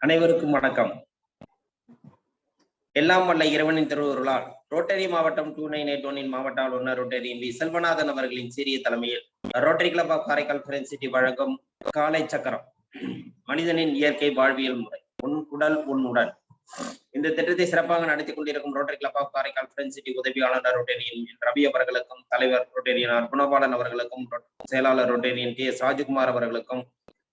அனைவருக்கும் வணக்கம். எல்லாம் வல்ல இறைவனின் திருவருளால் ரோட்டரி மாவட்டம் 2981 மாவட்ட ஆளுநர் ரோட்டரி வி செல்வநாதன் அவர்களின் சீரிய தலைமையில் Rotary club of Karaikal friends City வழங்கும் காலை சக்கரம் மனிதனின் இயற்கை வாழ்வியல் முறை உன் உடல் உன் உடல் இந்த திட்டத்தை சிறப்பாக நடத்தி கொண்டிருக்கும் Rotary club of Karaikal friends City உதவியாளர் ரோட்டரியின் ரவி அவர்களுக்கும், தலைவர் ரோட்டரியின் குணபாலன் அவர்களுக்கும், செயலாளர் ரோட்டரியின் டி எஸ் ராஜகுமார் அவர்களுக்கும்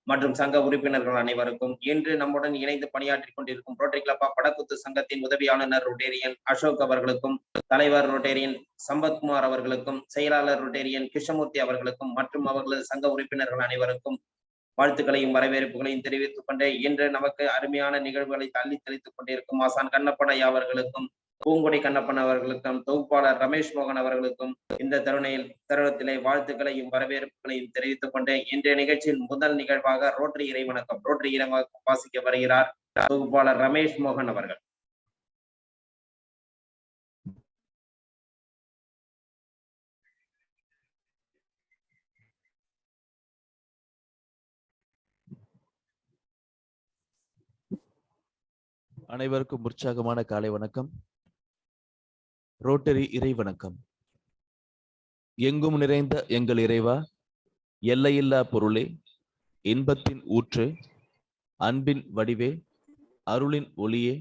மற்றும் சங்க உறுப்பினர்கள் அனைவருக்கும், இன்று நம்முடன் இணைந்து பணியாற்றிக் கொண்டிருக்கும் ரோட்டரி கிளப் ஆஃப் படக்குத்து சங்கத்தின் உதவி ஆளுநர் ரோட்டேரியன் அசோக் அவர்களுக்கும், தலைவர் ரோட்டேரியன் சம்பத்குமார் அவர்களுக்கும், செயலாளர் ரோட்டேரியன் கிருஷ்ணமூர்த்தி அவர்களுக்கும் மற்றும் அவர்களது சங்க உறுப்பினர்கள் அனைவருக்கும் வாழ்த்துக்களையும் வரவேற்புகளையும் தெரிவித்துக் கொண்டு, இன்று நமக்கு அருமையான நிகழ்வுகளை தள்ளி தெளித்துக் கொண்டிருக்கும் ஆசான் கண்ணப்பன் ஐயா அவர்களுக்கும், பூங்கொடி கண்ணப்பன் அவர்களுக்கும், தொகுப்பாளர் ரமேஷ் மோகன் அவர்களுக்கும் இந்த தருணத்திலே வாழ்த்துக்களையும் வரவேற்புகளையும் தெரிவித்துக் கொண்டு, இன்றைய நிகழ்ச்சியின் முதல் நிகழ்வாக ரோட்டரி இறைவணக்கம் வாசிக்க வருகிறார் தொகுப்பாளர் ரமேஷ் மோகன் அவர்கள். அனைவருக்கும் உற்சாகமான காலை வணக்கம். ரோட்டரி இறை வணக்கம். எங்கும் நிறைந்த எங்கள் இறைவா, எல்லையில்லா பொருளே, இன்பத்தின் ஊற்று, அன்பின் வடிவே, அருளின் ஒளியே,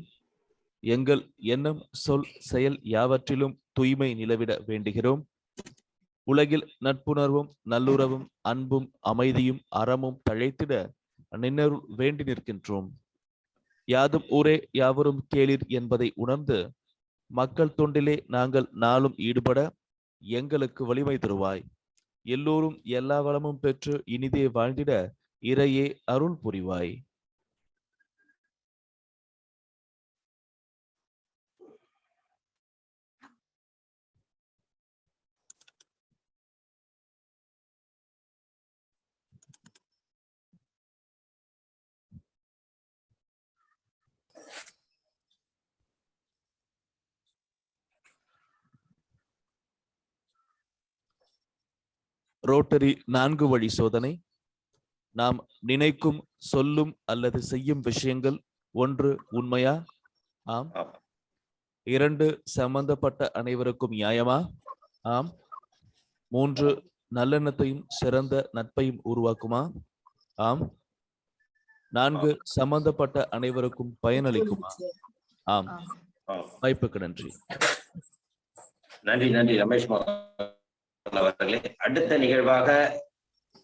எங்கள் எண்ணம் சொல் செயல் யாவற்றிலும் தூய்மை நிலவிட வேண்டுகிறோம். உலகில் நட்புணர்வும் நல்லுறவும் அன்பும் அமைதியும் அறமும் தழைத்திட நின்னருள் வேண்டி நிற்கின்றோம். யாதும் ஊரே யாவரும் கேளீர் என்பதை உணர்ந்து மக்கள் தொண்டிலே நாங்கள் நாளும் ஈடுபட எங்களுக்கு வலிமை தருவாய். எல்லோரும் எல்லா வளமும் பெற்று இனிதே வாழ்ந்திட இறையே அருள் புரிவாய். ரோட்டரி 4 வழி சோதனை. நாம் நினைக்கும் சொல்லும் அல்லது செய்யும் விஷயங்கள் 1 உண்மையா? ஆம். 2 சம்பந்தப்பட்ட அனைவருக்கும் நியாயமா? ஆம். 3 நல்லெண்ணத்தையும் சிறந்த நட்பையும் உருவாக்குமா? ஆம். 4 சம்பந்தப்பட்ட அனைவருக்கும் பயனளிக்குமா? ஆம். வாய்ப்புக்கு நன்றி. நன்றி நன்றி ரமேஷ் மோகன் அவர்களே. அடுத்த நிகழ்வாக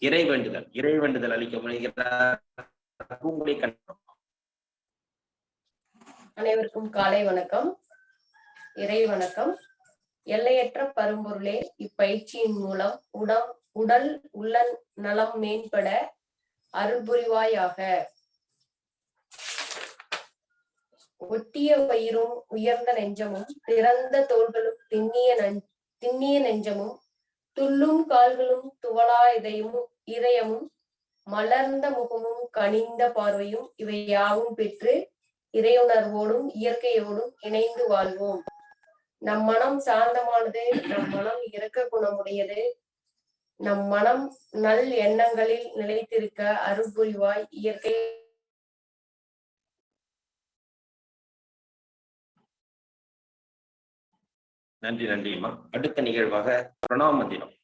இறைவேண்டுதல் அளிக்க முனைகிறார். அனைவருக்கும் காலை வணக்கம். இறை வணக்கம். எல்லையற்ற பரம்பொருளே, இப்பயிற்சியின் மூலம் உடல் உள்ள நலம் மேம்பட அருள் புரிவாயாக. ஒட்டிய வயிறும் உயர்ந்த நெஞ்சமும் திறந்த தோள்களும் திண்ணிய நெஞ்சமும் துள்ளும் கால்களும் துவளா இதயமும் மலர்ந்த முகமும் கனிந்த பார்வையும் இவை யாவும் பெற்று இறையுணர்வோடும் இயற்கையோடும் இணைந்து வாழ்வோம். நம் மனம் சாந்தமானது, நம் மனம் இரக்க குணமுடையது, நம் மனம் நல் எண்ணங்களில் நிலைத்திருக்க அருள் புரிவாய் இயற்கை. நன்றி நன்றிம்மா. அடுத்த நிகழ்வாக பிரணாம மந்திரம்.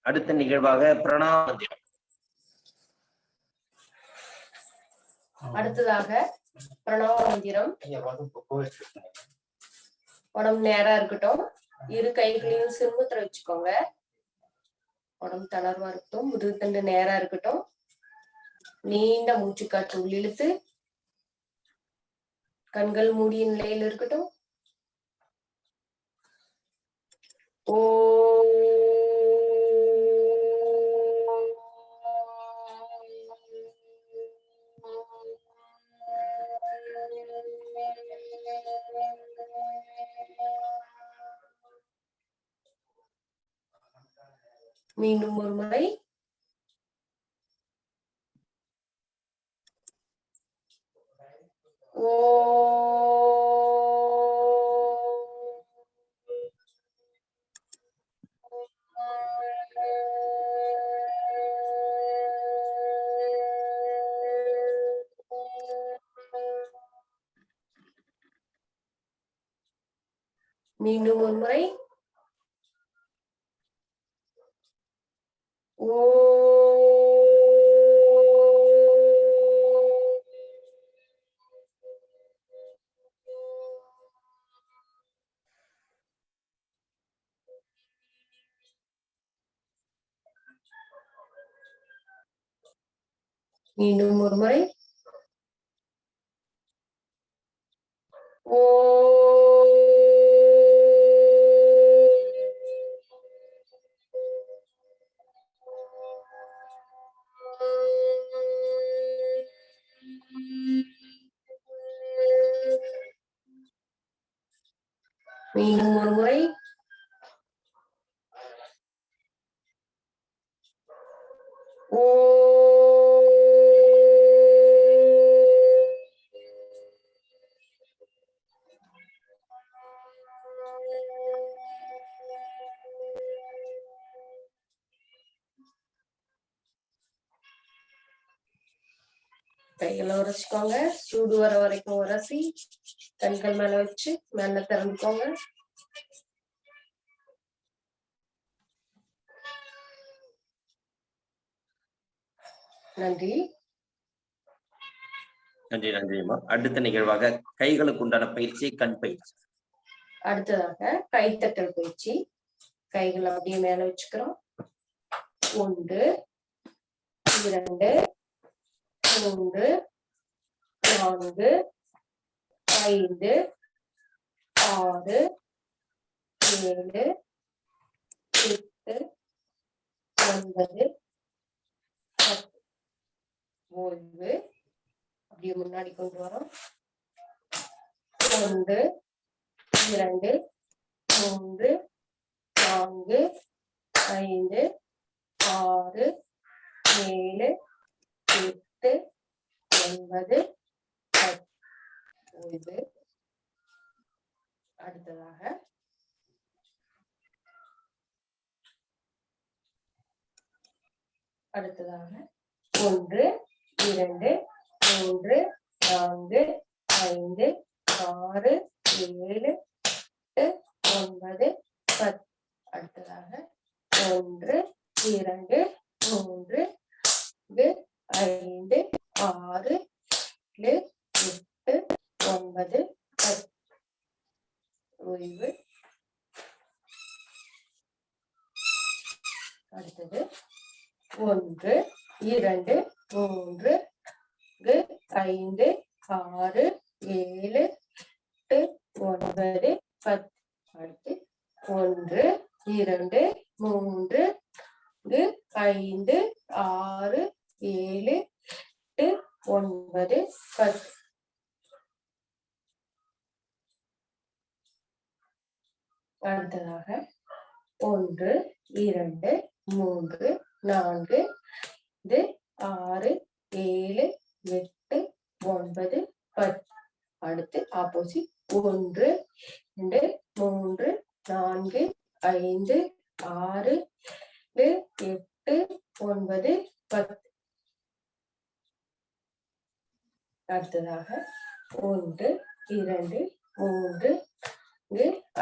அடுத்த நிகழ்வாக பிரணாம மந்திரம். அடுத்ததாக பிரணவ மந்திரம். உடம்பு நேரா இருக்கட்டும். இரு கைகளையும் சிறுமுத்திர வச்சுக்கோங்க. உடம்பு தளர்வா இருக்கட்டும். முதுகுத்தண்டு நேரா இருக்கட்டும். நீண்ட மூச்சு காற்று உள்ளிழுத்து கண்கள் மூடிய நிலையில் இருக்கட்டும். ஓ மீண்டும் ஒரு முறை. ஓ மீண்டும் ஒரு முறை. ஓ மீண்டும் ஒரு முறை. ஓ மீண்டும் ஒரு முறை. ஓ கைகளை உரைச்சுக்கோங்க. சூடு வர வரைக்கும் உரசி கண்கள் மேல வச்சு மேல திறந்துக்கோங்க. நன்றி நன்றி நன்றிம்மா. அடுத்த நிகழ்வாக கைகளுக்கு உண்டான பயிற்சி, கண் பயிற்சி. அடுத்ததாக கைத்தட்டல் பயிற்சி. கைகளை அப்படியே மேல வச்சுக்கிறோம். 1 2 3 4 5 6 7 8 9 10. ஓய்வு. அப்படியே முன்னாடி கொண்டு வரோம். 1 2 3 4 5 6 7 8 9 10. ஓய்வு. அடுத்ததாக அடுத்ததாக 1 2 3 4 5 6 7 8 9 10. அடுத்ததாக 1 2 3 5 6 7 8 9 10. ஓய்வு. அடுத்தது 1 2 3 5 6 7 8 9 10. அடுத்து 1 2 3 5 6 7 8 9 10. அடுத்ததாக 1 2 3 4 6 7 8 9 10. அடுத்து ஆப்போசிட் 1 2 3 4 5 6 8 9 10. அடுத்ததாக 1 2 3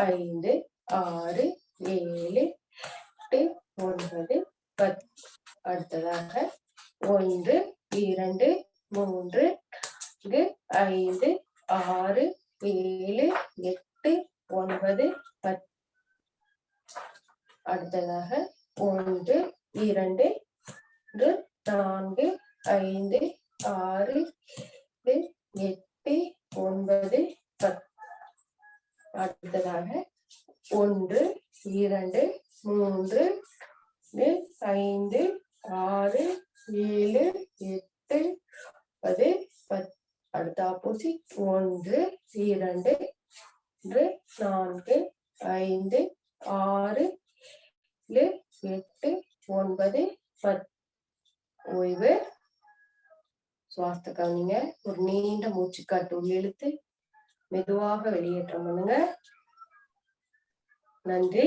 5 6 7 8 9 10. அடுத்ததாக 1 2 3 5 6 7 8 9 10. அடுத்ததாக 1 2 4 5 6 8 9 10. அடுத்ததாக 1 2 3 5 6 7 8 10 10. அடுத்த ஆப்போசிட் 1 2 4 5 6 8 9 10. ஓய்வு. சுவாசத்தை கவனிங்க. ஒரு நீண்ட மூச்சுக்காட்டு உள்ளிழுத்து மெதுவாக வெளியேற்றம் பண்ணுங்க. நன்றி.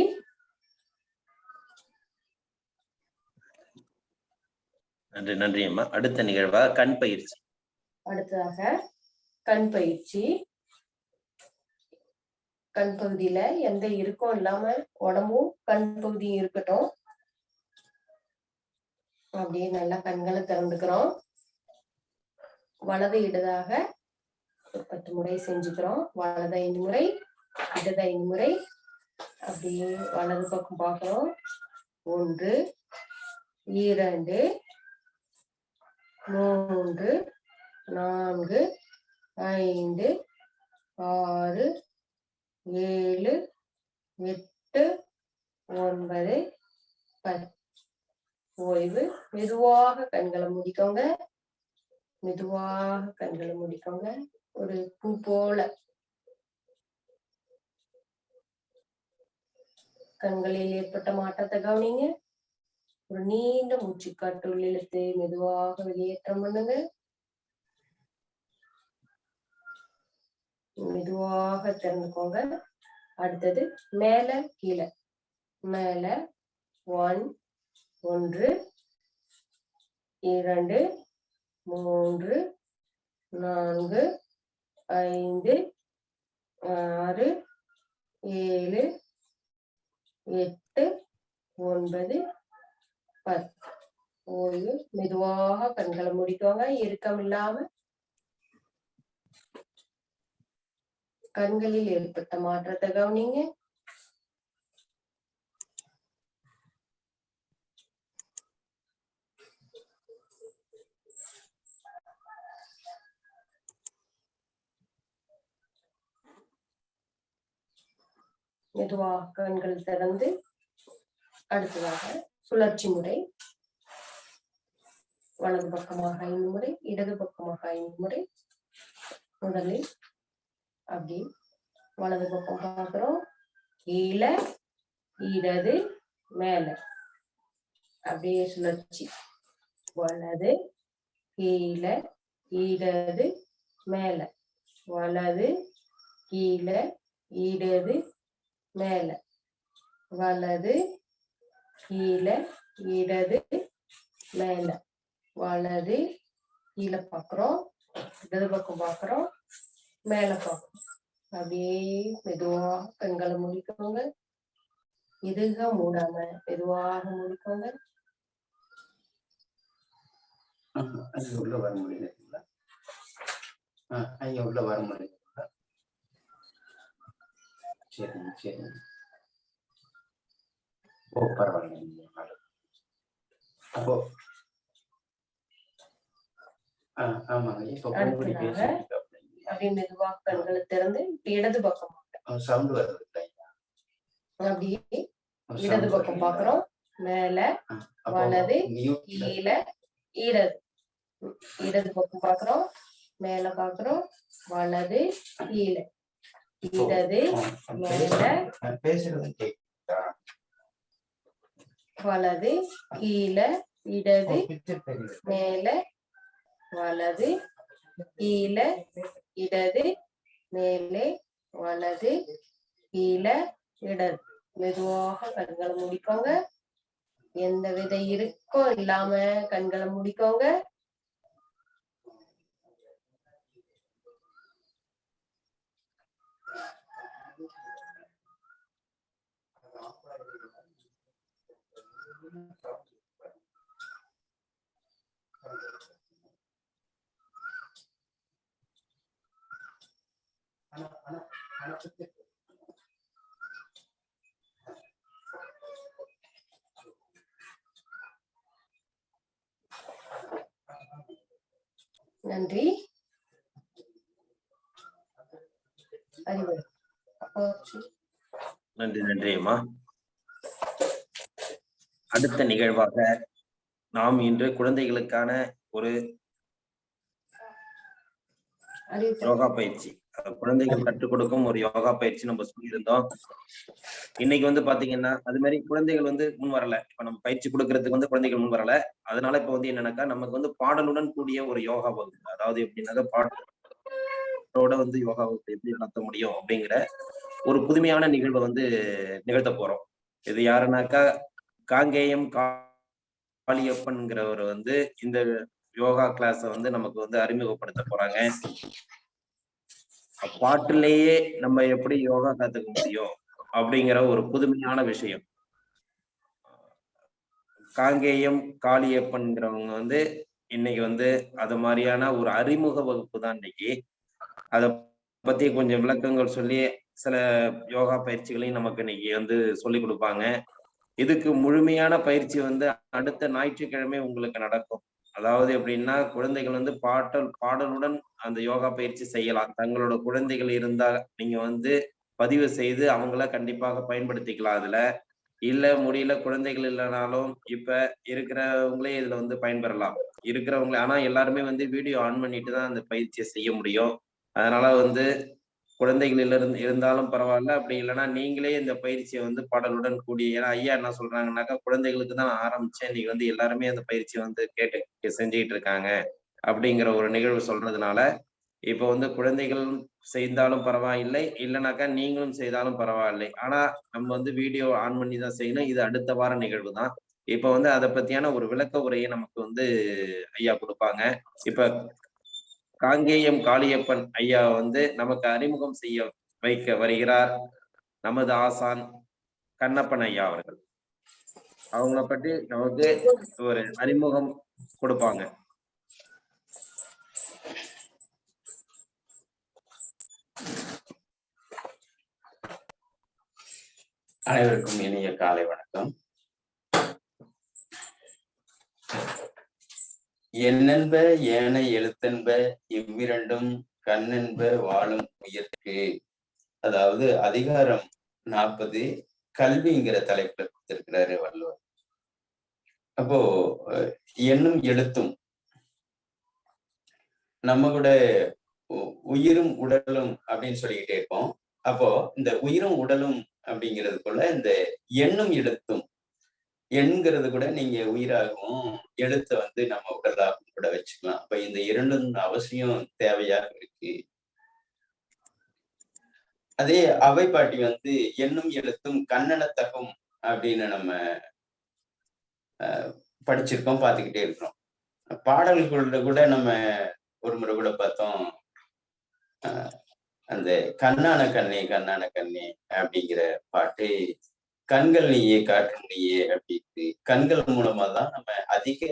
நன்றி நன்றி அம்மா. அடுத்த நிகழ்வா கண் பயிற்சி. அடுத்ததாக கண் பயிற்சி. கண் பகுதியில எந்த இருக்கும் இல்லாம உடம்பும் கண் பகுதியும் இருக்கட்டும். அப்படியே நல்லா கண்களை திறந்துக்கிறோம். வலது இடதாக 10 முறை செஞ்சுக்கிறோம். வலது 5 முறை, இடது 5 முறை. அப்படியே வலது பக்கம் பார்க்கிறோம். 1 2 3 4 5 6 7 8 9 10. ஓய்வு. மெதுவாக கண்களை மூடிக்கோங்க. மெதுவாக கண்களை மூடிக்கோங்க. ஒரு பூ போல கண்களில் ஏற்பட்ட மாற்றத்தை கவனிங்க. ஒரு நீண்ட மூச்சுக்காற்று உள்ளிழுத்து மெதுவாக வெளியேற்றம் பண்ணுங்க. மெதுவாக திறந்துக்கோங்க. அடுத்தது மேல கீழே. மேல 1 2 3 4 5 6 7 8 9 10. ஓய்வு. மெதுவாக கண்களை மூடிக்கோங்க. இறுக்கம் இல்லாம. கண்களில் ஏற்பட்ட மாற்றத்தை கவனிங்க. மெதுவாக கண்கள் திறந்து அடுத்ததாக சுழற்சி முறை. வலது பக்கமாக 5 முறை, இடது பக்கமாக 5 முறை. முதலில் அப்படி வலது பக்கம் பார்க்கிறோம். கீழே இடது மேல. அப்படியே சுழற்சி. வலது கீழே இடது மேல. வலது கீழே இடது மேல. வலது கீழே இடது மேல வலது கீழே பாக்குறோம், இடது பக்கம் பாக்குறோம், மேல பாக்குறோம். அப்படியே மெதுவா கண்களை முடிக்கோங்க. இதுக மூடாம மெதுவாக முடிக்கோங்க. உள்ள வர முடியல. உள்ள வர முடியல. சரிங்க சரிங்க. ஓ பரவாயில்ல. அப்போ ஆமாங்க. இப்போ அப்படியே மெதுவா கண்களை திறந்து இடது பக்கம் சவுண்ட் வருது. அப்படியே இடது பக்கம் பாக்குறோம், மேல வலது கீழே இடது. இடது பக்கம் பாக்குறோம், மேல பாக்குறோம், வலது கீழே இடது மேல வலது கீழே இடது மேல வலது கீழே இடது மேலே வலது கீழே இடது. மெதுவாக கண்களை முடிக்கோங்க. எந்த வித இருக்கோ இல்லாம கண்களை முடிக்கோங்க. நன்றி. நன்றி நன்றி அம்மா. அடுத்த நிகழ்வாக நாம் இன்று குழந்தைகளுக்கான ஒரு யோகா பயிற்சி, குழந்தைகள் கற்றுக் கொடுக்கும் ஒரு யோகா பயிற்சி நம்ம சொல்லியிருந்தோம். இன்னைக்கு வந்து பாத்தீங்கன்னா அது மாதிரி குழந்தைகள் வந்து முன் வரல. இப்ப நம்ம பயிற்சி கொடுக்கறதுக்கு வந்து குழந்தைகள் முன் வரல. அதனால இப்ப வந்து என்னன்னாக்கா நமக்கு வந்து பாடலுடன் கூடிய ஒரு யோகா வகுப்பு, அதாவது எப்படின்னாக்கா பாடலோட வந்து யோகா வகுப்பு எப்படி நடத்த முடியும் அப்படிங்கிற ஒரு புதுமையான நிகழ்வை வந்து நிகழ்த்த போறோம். இது யாருன்னாக்கா காங்கேயம் காளியப்பன்கிறவர் வந்து இந்த யோகா கிளாஸ வந்து நமக்கு வந்து அறிமுகப்படுத்த போறாங்க. பாட்டிலேயே நம்ம எப்படி யோகா கத்துக்க முடியும் அப்படிங்கிற ஒரு புதுமையான விஷயம். காங்கேயம் காளியப்பன்கிறவங்க வந்து இன்னைக்கு வந்து அது மாதிரியான ஒரு அறிமுக வகுப்பு தான் இன்னைக்கு. அதை பத்தி கொஞ்சம் விளக்கங்கள் சொல்லி சில யோகா பயிற்சிகளையும் நமக்கு இன்னைக்கு வந்து சொல்லி கொடுப்பாங்க. இதுக்கு முழுமையான பயிற்சி வந்து அடுத்த ஞாயிற்றுக்கிழமை உங்களுக்கு நடக்கும். அதாவது எப்படின்னா குழந்தைகள் வந்து பாடலுடன் அந்த யோகா பயிற்சி செய்யலாம். தங்களோட குழந்தைகள் இருந்தா நீங்க வந்து பதிவு செய்து அவங்கள கண்டிப்பாக பயன்படுத்திக்கலாம். அதுல இல்ல முடியல குழந்தைகள் இல்லைனாலும் இப்ப இருக்கிறவங்களே இதுல வந்து பயன்பெறலாம். இருக்கிறவங்களே, ஆனா எல்லாருமே வந்து வீடியோ ஆன் பண்ணிட்டு தான் அந்த பயிற்சியை செய்ய முடியும். அதனால வந்து குழந்தைகள் இருந்தாலும் பரவாயில்ல, அப்படி இல்லைன்னா நீங்களே இந்த பயிற்சியை வந்து பாடலுடன் கூடிய, ஏன்னா ஐயா என்ன சொல்றாங்கன்னாக்கா குழந்தைகளுக்கு தான் நான் ஆரம்பிச்சேன், இன்னைக்கு வந்து எல்லாருமே அந்த பயிற்சியை வந்து கேட்டு செஞ்சுக்கிட்டு இருக்காங்க அப்படிங்கிற ஒரு நிகழ்வு சொல்றதுனால இப்ப வந்து குழந்தைகள் செய்தாலும் பரவாயில்லை, இல்லைனாக்கா நீங்களும் செய்தாலும் பரவாயில்லை. ஆனா நம்ம வந்து வீடியோ ஆன் பண்ணி தான் செய்யணும். இது அடுத்த வார நிகழ்வு தான். இப்ப வந்து அதை பத்தியான ஒரு விளக்க உரையை நமக்கு வந்து ஐயா கொடுப்பாங்க. இப்ப காங்கேயம் காளியப்பன் ஐயா வந்து நமக்கு அறிமுகம் செய்ய வைக்க வருகிறார் நமது ஆசான் கண்ணப்பன் ஐயா அவர்கள். அவங்கள பற்றி நமக்கு ஒரு அறிமுகம் கொடுப்பாங்க. அனைவருக்கும் இனிய காலை வணக்கம். எண்ணென்ப ஏனை எழுத்தென்ப இவ்விரண்டும் கண்ணென்ப வாழும் உயிர்க்கு. அதாவது அதிகாரம் 40 கல்விங்கிற தலைப்புல கொடுத்திருக்கிறாரு வள்ளுவர். அப்போ எண்ணும் எழுத்தும் நம்ம கூட உயிரும் உடலும் அப்படின்னு சொல்லிக்கிட்டே இருப்போம். அப்போ இந்த உயிரும் உடலும் அப்படிங்கிறதுக்குள்ள இந்த எண்ணும் எழுத்தும், எண்கிறது கூட நீங்க உயிராகவும் எழுத்தை வந்து நம்ம உடலாகவும் கூட வச்சுக்கலாம். அப்ப இந்த இரண்டும் அவசியம் தேவையாக இருக்கு. அதே அவை பாட்டி வந்து எண்ணும் எழுத்தும் கண்ணெனத்தகும் அப்படின்னு நம்ம படிச்சிருக்கோம், பார்த்துக்கிட்டே இருக்கிறோம். பாடல்கள கூட நம்ம ஒரு முறை கூட பார்த்தோம். அந்த கண்ணான கண்ணே கண்ணான கண்ணே அப்படிங்கிற பாட்டு, கண்கள் நீயே காற்றும் நீயே அப்படின்னு கண்கள் மூலமா தான் நம்ம அதிக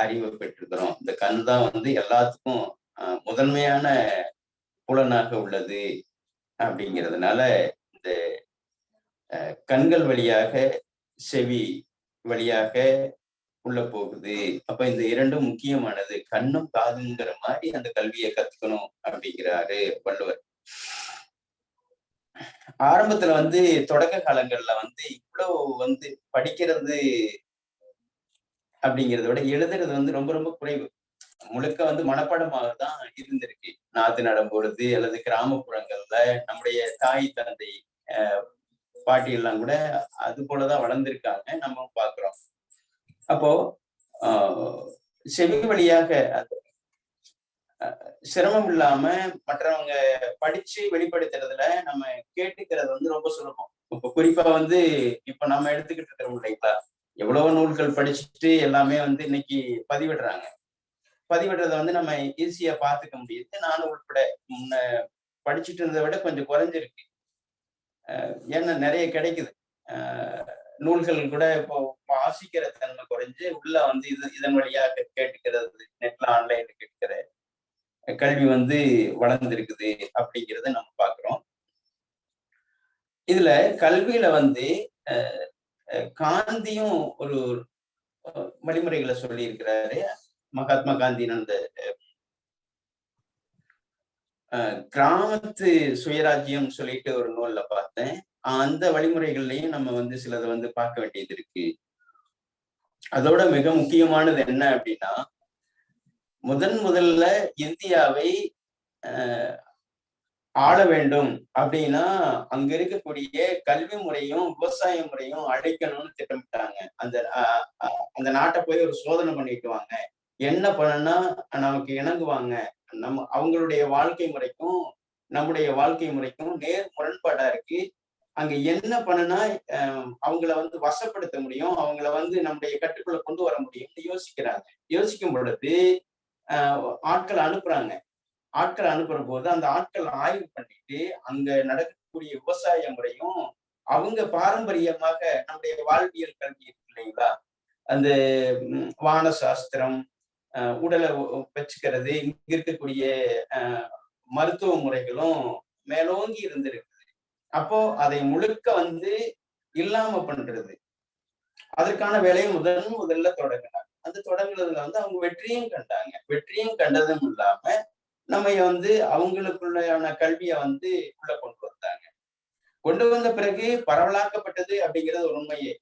அறிவை பெற்றிருக்கிறோம். இந்த கண் தான் வந்து எல்லாத்துக்கும் முதன்மையான புலனாக உள்ளது அப்படிங்கிறதுனால இந்த கண்கள் வழியாக செவி வழியாக உள்ள போகுது. அப்ப இந்த இரண்டும் முக்கியமானது. கண்ணும் காதுங்கிற மாதிரி அந்த கல்வியை கத்துக்கணும் அப்படிங்கிறாரு வள்ளுவர். ஆரம்பத்துல வந்து தொடக்க காலங்கள்ல வந்து இவ்வளவு வந்து படிக்கிறது அப்படிங்கிறத விட எழுதுறது வந்து ரொம்ப ரொம்ப குறைவு. முழுக்க வந்து மனப்பாடமாக தான் இருந்திருக்கு. நாத்து நடும் பொழுது அல்லது கிராமப்புறங்கள்ல நம்முடைய தாய் தந்தை பாட்டி எல்லாம் கூட அது போலதான் வளர்ந்திருக்காங்க, நம்ம பாக்குறோம். அப்போ செவி வழியாக சிரமம் இல்லாம மற்றவங்க படிச்சு வெளிப்படுத்துறதுல நம்ம கேட்டுக்கிறது வந்து ரொம்ப சுலபம். இப்ப குறிப்பா வந்து இப்ப நம்ம எடுத்துக்கிட்டு இருக்கிறோம் இல்லைங்களா, எவ்வளவு நூல்கள் படிச்சுட்டு எல்லாமே வந்து இன்னைக்கு பதிவிடுறாங்க. பதிவிடுறத வந்து நம்ம ஈஸியா பார்த்துக்க முடியுது. நானும் உட்பட முன்ன படிச்சுட்டு இருந்ததை விட கொஞ்சம் குறைஞ்சிருக்கு. ஏன்னா நிறைய கிடைக்குது. நூல்கள் கூட இப்போ வாசிக்கிற தன்மை குறைஞ்சு உள்ள வந்து இதன் வழியாக கேட்டுக்கிறது, நெட்ல ஆன்லைன்ல கேட்கிற கல்வி வந்து வளர்ந்துருக்குது அப்படிங்கிறத நம்ம பார்க்கிறோம். இதுல கல்வியில வந்து காந்தியும் ஒரு வழிமுறைகளை சொல்லி இருக்கிறாரு. மகாத்மா காந்தியின் அந்த கிராமத்து சுயராஜ்யம் சொல்லிட்டு ஒரு நூல்ல பார்த்தேன். அந்த வழிமுறைகள்லையும் நம்ம வந்து சிலதை வந்து பார்க்க வேண்டியது இருக்கு. அதோட மிக முக்கியமானது என்ன அப்படின்னா, முதல்ல இந்தியாவை ஆள வேண்டும் அப்படின்னா அங்க இருக்கக்கூடிய கல்வி முறையும் விவசாய முறையும் அழிக்கணும்னு திட்டமிட்டாங்க. அந்த நாட்டை போய் ஒரு சோதனை பண்ணிட்டு வாங்க, என்ன பண்ணுனா நமக்கு இணங்குவாங்க, அவங்களுடைய வாழ்க்கை முறைக்கும் நம்முடைய வாழ்க்கை முறைக்கும் நேர் முரண்பாடா இருக்கு. அங்க என்ன பண்ணுனா அவங்கள வந்து வசப்படுத்த முடியும், அவங்கள வந்து நம்முடைய கட்டுக்குள்ள கொண்டு வர முடியும்னு யோசிக்கிறாங்க. யோசிக்கும் பொழுது ஆட்கள் அனுப்புற போது அந்த ஆட்கள் ஆய்வு பண்ணிட்டு அங்க நடக்கக்கூடிய விவசாய முறையும் அவங்க பாரம்பரியமாக நம்முடைய வாழ்வியல் கல்வி இருக்கு இல்லைங்களா, அந்த வான சாஸ்திரம், உடலை வச்சுக்கிறது, இங்க இருக்கக்கூடிய மருத்துவ முறைகளும் மேலோங்கி இருந்திருக்கு. அப்போ அதை முழுக்க வந்து இல்லாம பண்றது, அதற்கான வேலையை முதல்ல தொடங்கினாங்க. அந்த தொடங்குறதுல வந்து அவங்க வெற்றியும் கண்டாங்க. வெற்றியும் கண்டதும் இல்லாம நம்ம வந்து அவங்களுக்குள்ளான கல்வியை வந்து உள்ள கொண்டு வந்தாங்க. கொண்டு வந்த பிறகு பரவலாக்கப்பட்டது அப்படிங்கிறது ஒரு உண்மையே.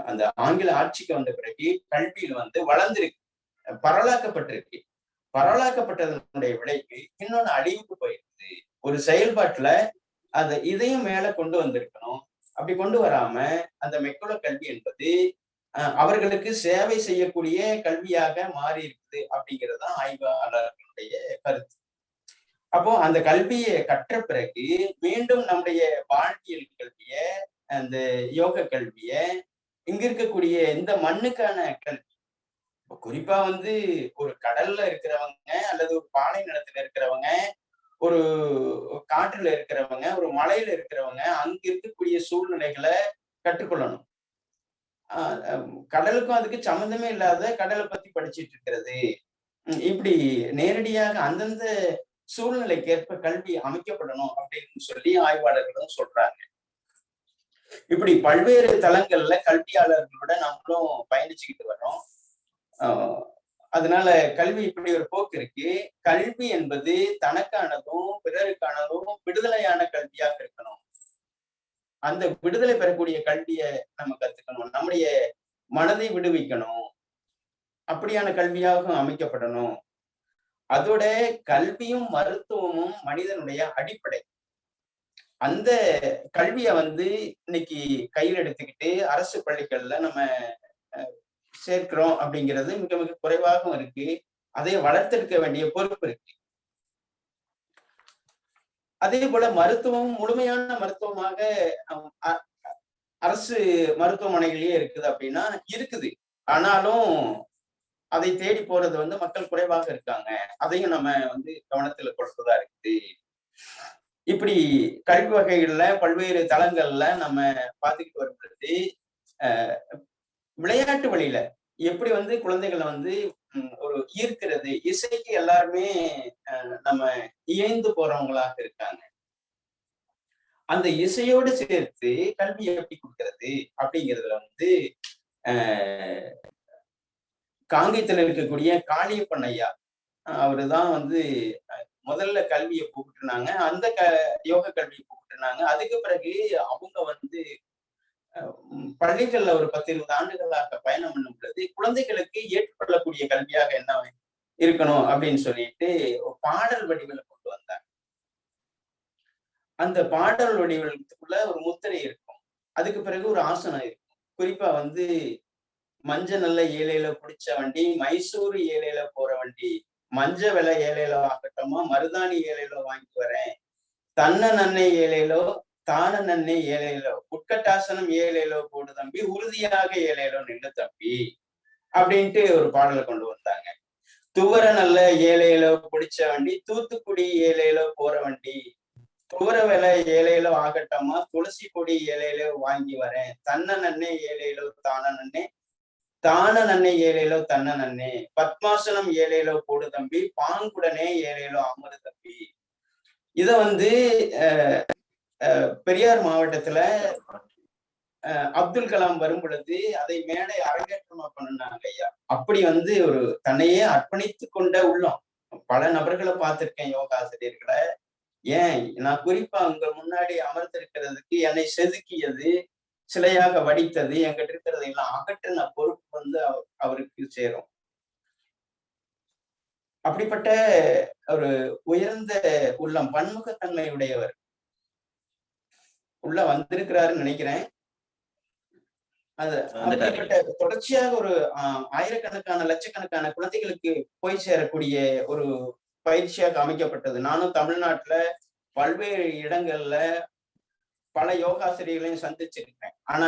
அந்த ஆங்கில ஆட்சிக்கு வந்த பிறகு கல்வியில் வந்து வளர்ந்திருக்கு, பரவலாக்கப்பட்டிருக்கு. பரவலாக்கப்பட்டதனுடைய விளைவு இன்னொன்னு அழிவுக்கு போயிருக்குது. ஒரு செயல்பாட்டுல இதையும் மேல கொண்டு வந்திருக்கணும். அப்படி கொண்டு வராம அந்த மெக்குல கல்வி என்பது அவர்களுக்கு சேவை செய்யக்கூடிய கல்வியாக மாறி இருக்குது அப்படிங்கிறது தான் ஆய்வாளர்களுடைய கருத்து. அப்போ அந்த கல்வியை கற்ற பிறகு மீண்டும் நம்முடைய வாழ்வியல் கல்விய, அந்த யோக கல்விய, இங்க இருக்கக்கூடிய இந்த மண்ணுக்கான கல்வி, குறிப்பா வந்து ஒரு கடல்ல இருக்கிறவங்க அல்லது ஒரு பாலை நிலத்துல இருக்கிறவங்க, ஒரு காற்றுல இருக்கிறவங்க, ஒரு மலையில இருக்கிறவங்க அங்க இருக்கக்கூடிய சூழ்நிலைகளை கற்றுக்கொள்ளணும். கடலுக்கும் அதுக்கு சம்மந்தமே இல்லாத கடலை பத்தி படிச்சுட்டு இருக்கிறது, இப்படி நேரடியாக அந்தந்த சூழ்நிலைக்கு ஏற்ப கல்வி அமைக்கப்படணும் அப்படின்னு சொல்லி ஆய்வாளர்களும் சொல்றாங்க. இப்படி பல்வேறு தளங்கள்ல கல்வியாளர்களோட நம்மளும் பயணிச்சுக்கிட்டு வர்றோம். அதனால கல்வி இப்படி ஒரு போக்கு இருக்கு. கல்வி என்பது தனக்கானதும் பிறருக்கானதும் விடுதலையான கல்வியாக இருக்கணும். அந்த விடுதலை பெறக்கூடிய கல்வியை நம்ம கத்துக்கணும், நம்முடைய மனதை விடுவிக்கணும், அப்படியான கல்வியாக அமைக்கப்படணும். அதோட கல்வியும் மருத்துவமும் மனிதனுடைய அடிப்படை. அந்த கல்வியை வந்து இன்னைக்கு கையில் எடுத்துக்கிட்டு அரசு பள்ளிகள்ல நம்ம சேர்க்கிறோம் அப்படிங்கிறது மிக மிக குறைவாகவும் இருக்கு. அதை வளர்த்தெடுக்க வேண்டிய பொறுப்பு இருக்கு. அதே போல மருத்துவம் முழுமையான மருத்துவமாக அரசு மருத்துவமனைகளையே இருக்குது அப்படின்னா இருக்குது. ஆனாலும் அதை தேடி போறது வந்து மக்கள் குறைவாக இருக்காங்க. அதையும் நம்ம வந்து கவனத்துல கொள்றதா இருக்குது. இப்படி கல்வி வகைகள்ல பல்வேறு தளங்கள்ல நம்ம பார்த்துக்கிட்டு வரும் பொழுது விளையாட்டு வழியில எப்படி வந்து குழந்தைகளை வந்து ஒரு ஈர்க்கிறது, இசைக்கு எல்லாருமே நம்ம இயைந்து போறவங்களாக இருக்காங்க. அந்த இசையோடு சேர்த்து கல்வியை எப்படி கொடுக்கிறது அப்படிங்கிறதுல வந்து காங்கேயத்துல இருக்கக்கூடிய காளியப்பன் ஐயா அவருதான் வந்து முதல்ல கல்வியை புகுட்டுனாங்க. அந்த யோக கல்வியை புகுட்டுனாங்க. அதுக்கு பிறகு அவங்க வந்து பள்ளிகள்ல ஒரு 10-20 ஆண்டுகளாக பயணம் பண்ணும் பொழுது குழந்தைகளுக்கு ஏற்றுக்கொள்ளக்கூடிய கல்வியாக என்ன இருக்கணும் அப்படின்னு சொல்லிட்டு பாடல் வடிவில் கொண்டு வந்தாங்க. அந்த பாடல் வடிவத்துக்குள்ள ஒரு முத்திரை இருக்கும். அதுக்கு பிறகு ஒரு ஆசனம் இருக்கும். குறிப்பா வந்து மஞ்ச நல்ல ஏழையில பிடிச்ச வண்டி, மைசூர் ஏழையில போற வண்டி, மஞ்ச விலை ஏழையில ஆகட்டமா, மருதாணி ஏழையில வாங்கிட்டு வரேன், தன்ன நன்னை ஏழையிலோ தான நன்னை ஏழையிலோ, உட்கட்டாசனம் ஏழையிலோ போடு தம்பி, உறுதியாக ஏழையிலோ நின்று தம்பி அப்படின்ட்டு ஒரு பாடலை கொண்டு வந்தாங்க. துவர நல்ல ஏழையிலோ பிடிச்ச வண்டி, தூத்துக்குடி ஏழையிலோ போற வண்டி, துவர விலை ஏழையிலோ ஆகட்டமா, துளசி கொடி ஏழையிலோ வாங்கி வரேன், தன்ன நன்னை ஏழையிலோ தான நன்னை, தான நன்னை ஏழையிலோ தன்ன நன்னை, பத்மாசனம் ஏழையிலோ போடு தம்பி, பாங்குடனே ஏழையிலோ அமரு தம்பி. இத வந்து பெரியார் மாவட்டத்துல அப்துல் கலாம் வரும் பொழுது அதை மேடை அரங்கேற்றமா பண்ணினாங்க ஐயா. அப்படி வந்து ஒரு தன்னையே அர்ப்பணித்து கொண்ட உள்ளம். பல நபர்களை பார்த்திருக்கேன் யோகா ஆசிரியர்களை. ஏன் நான் குறிப்பா உங்க முன்னாடி அமர்ந்திருக்கிறதுக்கு என்னை செதுக்கியது, சிலையாக வடித்தது, என்கிட்ட இருக்கிறதை எல்லாம் அகற்றின பொறுப்பு வந்து அவருக்கு சேரும். அப்படிப்பட்ட ஒரு உயர்ந்த உள்ளம், பன்முகத்தன்மை உடையவர் உள்ள வந்திருக்கிறாருன்னு நினைக்கிறேன். அது அப்படிப்பட்ட தொடர்ச்சியாக ஒரு ஆயிரக்கணக்கான லட்சக்கணக்கான குழந்தைகளுக்கு போய் சேரக்கூடிய ஒரு பயிற்சியாக அமைக்கப்பட்டது. நானும் தமிழ்நாட்டுல பல்வேறு இடங்கள்ல பல யோகாசிரியர்களையும் சந்திச்சிருக்கேன். ஆனா